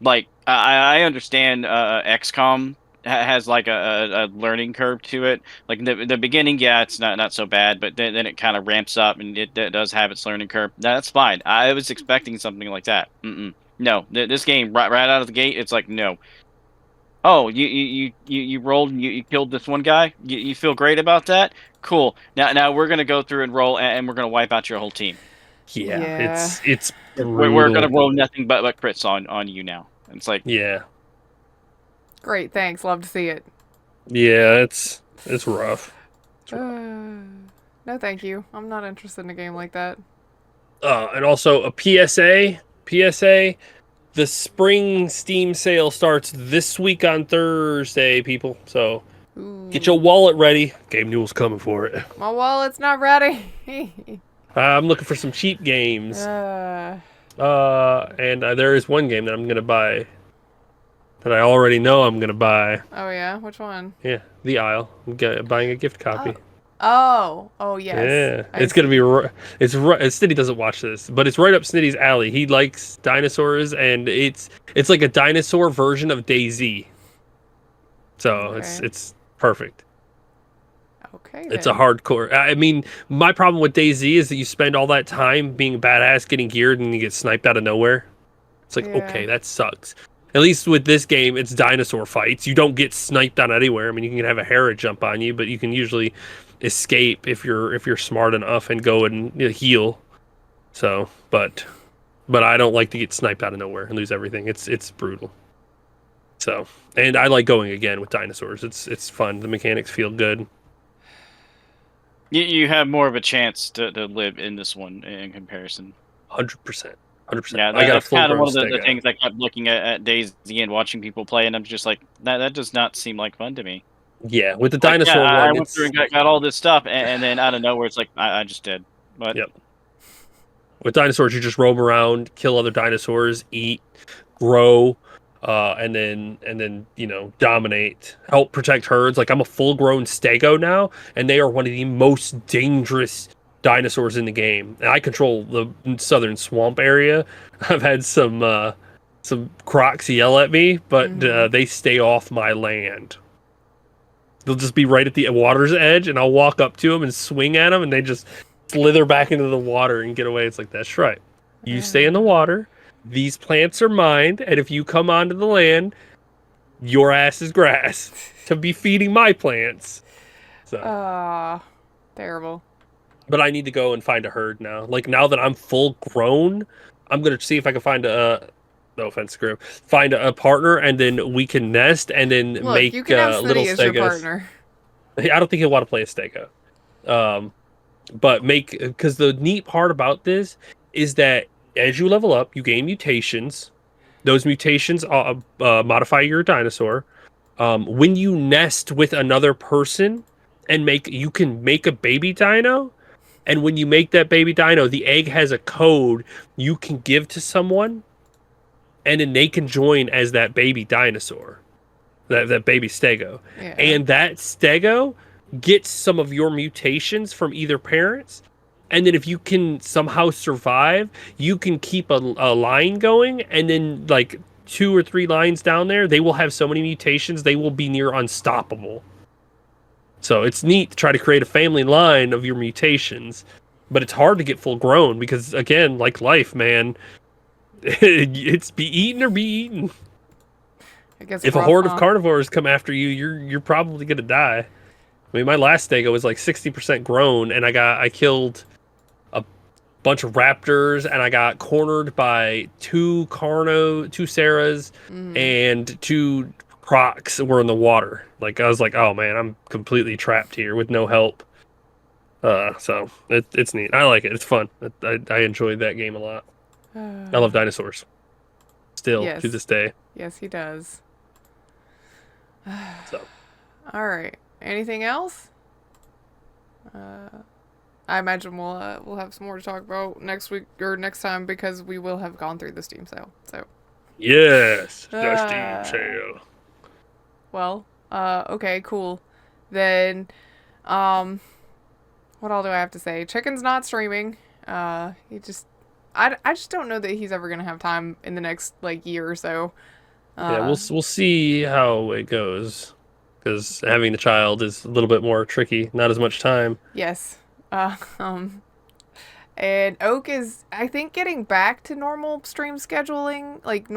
Like I understand XCOM has like a learning curve to it. Like the beginning, yeah, it's not so bad, but then it kind of ramps up and it does have its learning curve. That's fine. I was expecting something like that. No, this game right out of the gate, it's like no. Oh, you rolled and you killed this one guy. You feel great about that? Cool. Now we're gonna go through and roll and we're gonna wipe out your whole team. Yeah. It's We're gonna brutal. roll nothing but crits on you now. It's like Yeah. Great, thanks. Love to see it. Yeah, it's rough. No, thank you. I'm not interested in a game like that. And also a PSA. The spring Steam sale starts this week on Thursday, people. So get your wallet ready. Game Newell's coming for it. My wallet's not ready. I'm looking for some cheap games. And there is one game that I'm gonna buy that I already know I'm gonna buy. Oh yeah, which one? Yeah, The Isle. I'm buying a gift copy. Oh yes. Yeah, it's gonna be. It's right. Snitty doesn't watch this, but it's right up Snitty's alley. He likes dinosaurs, and it's like a dinosaur version of DayZ. So it's perfect. Okay. It's a hardcore. I mean, my problem with DayZ is that you spend all that time being a badass, getting geared, and you get sniped out of nowhere. It's like, okay, that sucks. At least with this game, it's dinosaur fights. You don't get sniped out anywhere. I mean, you can have a Hera jump on you, but you can usually escape if you're smart enough and go and heal. So, but I don't like to get sniped out of nowhere and lose everything. It's brutal. So, and I like going again with dinosaurs. It's fun. The mechanics feel good. You have more of a chance to live in this one in comparison. 100%. 100%. Yeah, I got a that's kind of full-grown one of the stego. things I kept looking at DayZ and watching people play, and I'm just like, that does not seem like fun to me. Yeah, with the Like, yeah, dinosaur I one, went through and got all this stuff, and then out of nowhere, it's like, I just did. But Yep. With dinosaurs, you just roam around, kill other dinosaurs, eat, grow, and then dominate, help protect herds. Like I'm a full-grown stego now, and they are one of the most dangerous dinosaurs in the game. And I control the southern swamp area. I've had some crocs yell at me, but they stay off my land. They'll just be right at the water's edge, and I'll walk up to them and swing at them, and they just slither back into the water and get away. It's like, that's right. You stay in the water. These plants are mine, and if you come onto the land, your ass is grass to be feeding my plants. So, terrible. but I need to go and find a herd now. Like now that I'm full grown, I'm gonna see if I can find no offense, Screw. Find a partner, and then we can nest, and then Look, make you can have little Smitty as your stegos. partner. I don't think he'll want to play a stego. But because the neat part about this is that as you level up, you gain mutations. Those mutations modify your dinosaur. When you nest with another person and you can make a baby dino. And when you make that baby dino, the egg has a code you can give to someone, and then they can join as that baby dinosaur, that baby stego. Yeah. And that stego gets some of your mutations from either parents. And then if you can somehow survive, you can keep a line going. And then like 2 or 3 lines down there, they will have so many mutations, they will be near unstoppable. So it's neat to try to create a family line of your mutations, but it's hard to get full grown because, again, like life, man, it's be eaten or be eaten. If a horde of carnivores come after you, you're probably gonna die. I mean, my last stego was like 60% grown, and I killed a bunch of raptors, and I got cornered by 2 Sarahs, and 2 crocs were in the water. Like I was like, oh man, I'm completely trapped here with no help. So it's neat. I like it. It's fun. I enjoyed that game a lot. I love dinosaurs. Still to this day. Yes, he does. So. All right. Anything else? I imagine we'll have some more to talk about next week or next time because we will have gone through the Steam sale. So. Yes, the Steam sale. Well, okay, cool. Then, what all do I have to say? Chicken's not streaming. I just don't know that he's ever gonna have time in the next like year or so. Yeah, we'll see how it goes, because having the child is a little bit more tricky. Not as much time. Yes. And Oak is, I think, getting back to normal stream scheduling, like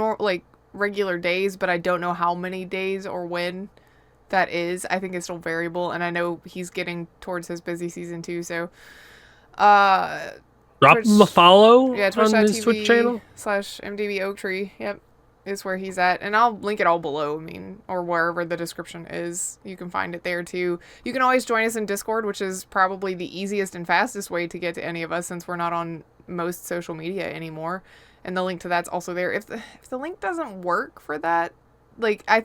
regular days, but I don't know how many days or when that is. I think it's still variable, and I know he's getting towards his busy season too, so drop him a follow on his Twitch channel /MDB Oaktree. Yep, is where he's at, and I'll link it all below. I mean, or wherever the description is, you can find it there too. You can always join us in Discord, which is probably the easiest and fastest way to get to any of us since we're not on most social media anymore. And the link to that's also there. If the link doesn't work for that, like I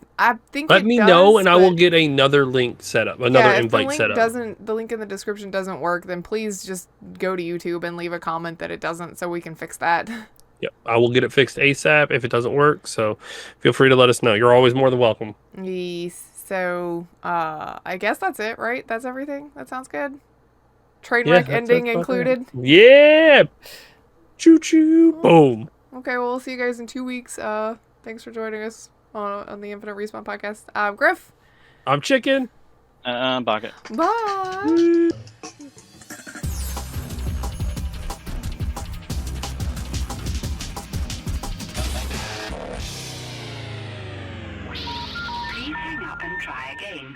think let me know, and I will get another link set up, another invite set up. The link in the description doesn't work, then please just go to YouTube and leave a comment that it doesn't, so we can fix that. Yep, I will get it fixed ASAP if it doesn't work. So feel free to let us know. You're always more than welcome. Yes. So I guess that's it, right? That's everything. That sounds good. Trainwreck ending included. Yeah. Choo choo. Boom. Okay, well, we'll see you guys in 2 weeks. Thanks for joining us on the Infinite Respawn podcast. I'm Griff. I'm Chicken. Bucket. Bye. Please hang up and try again.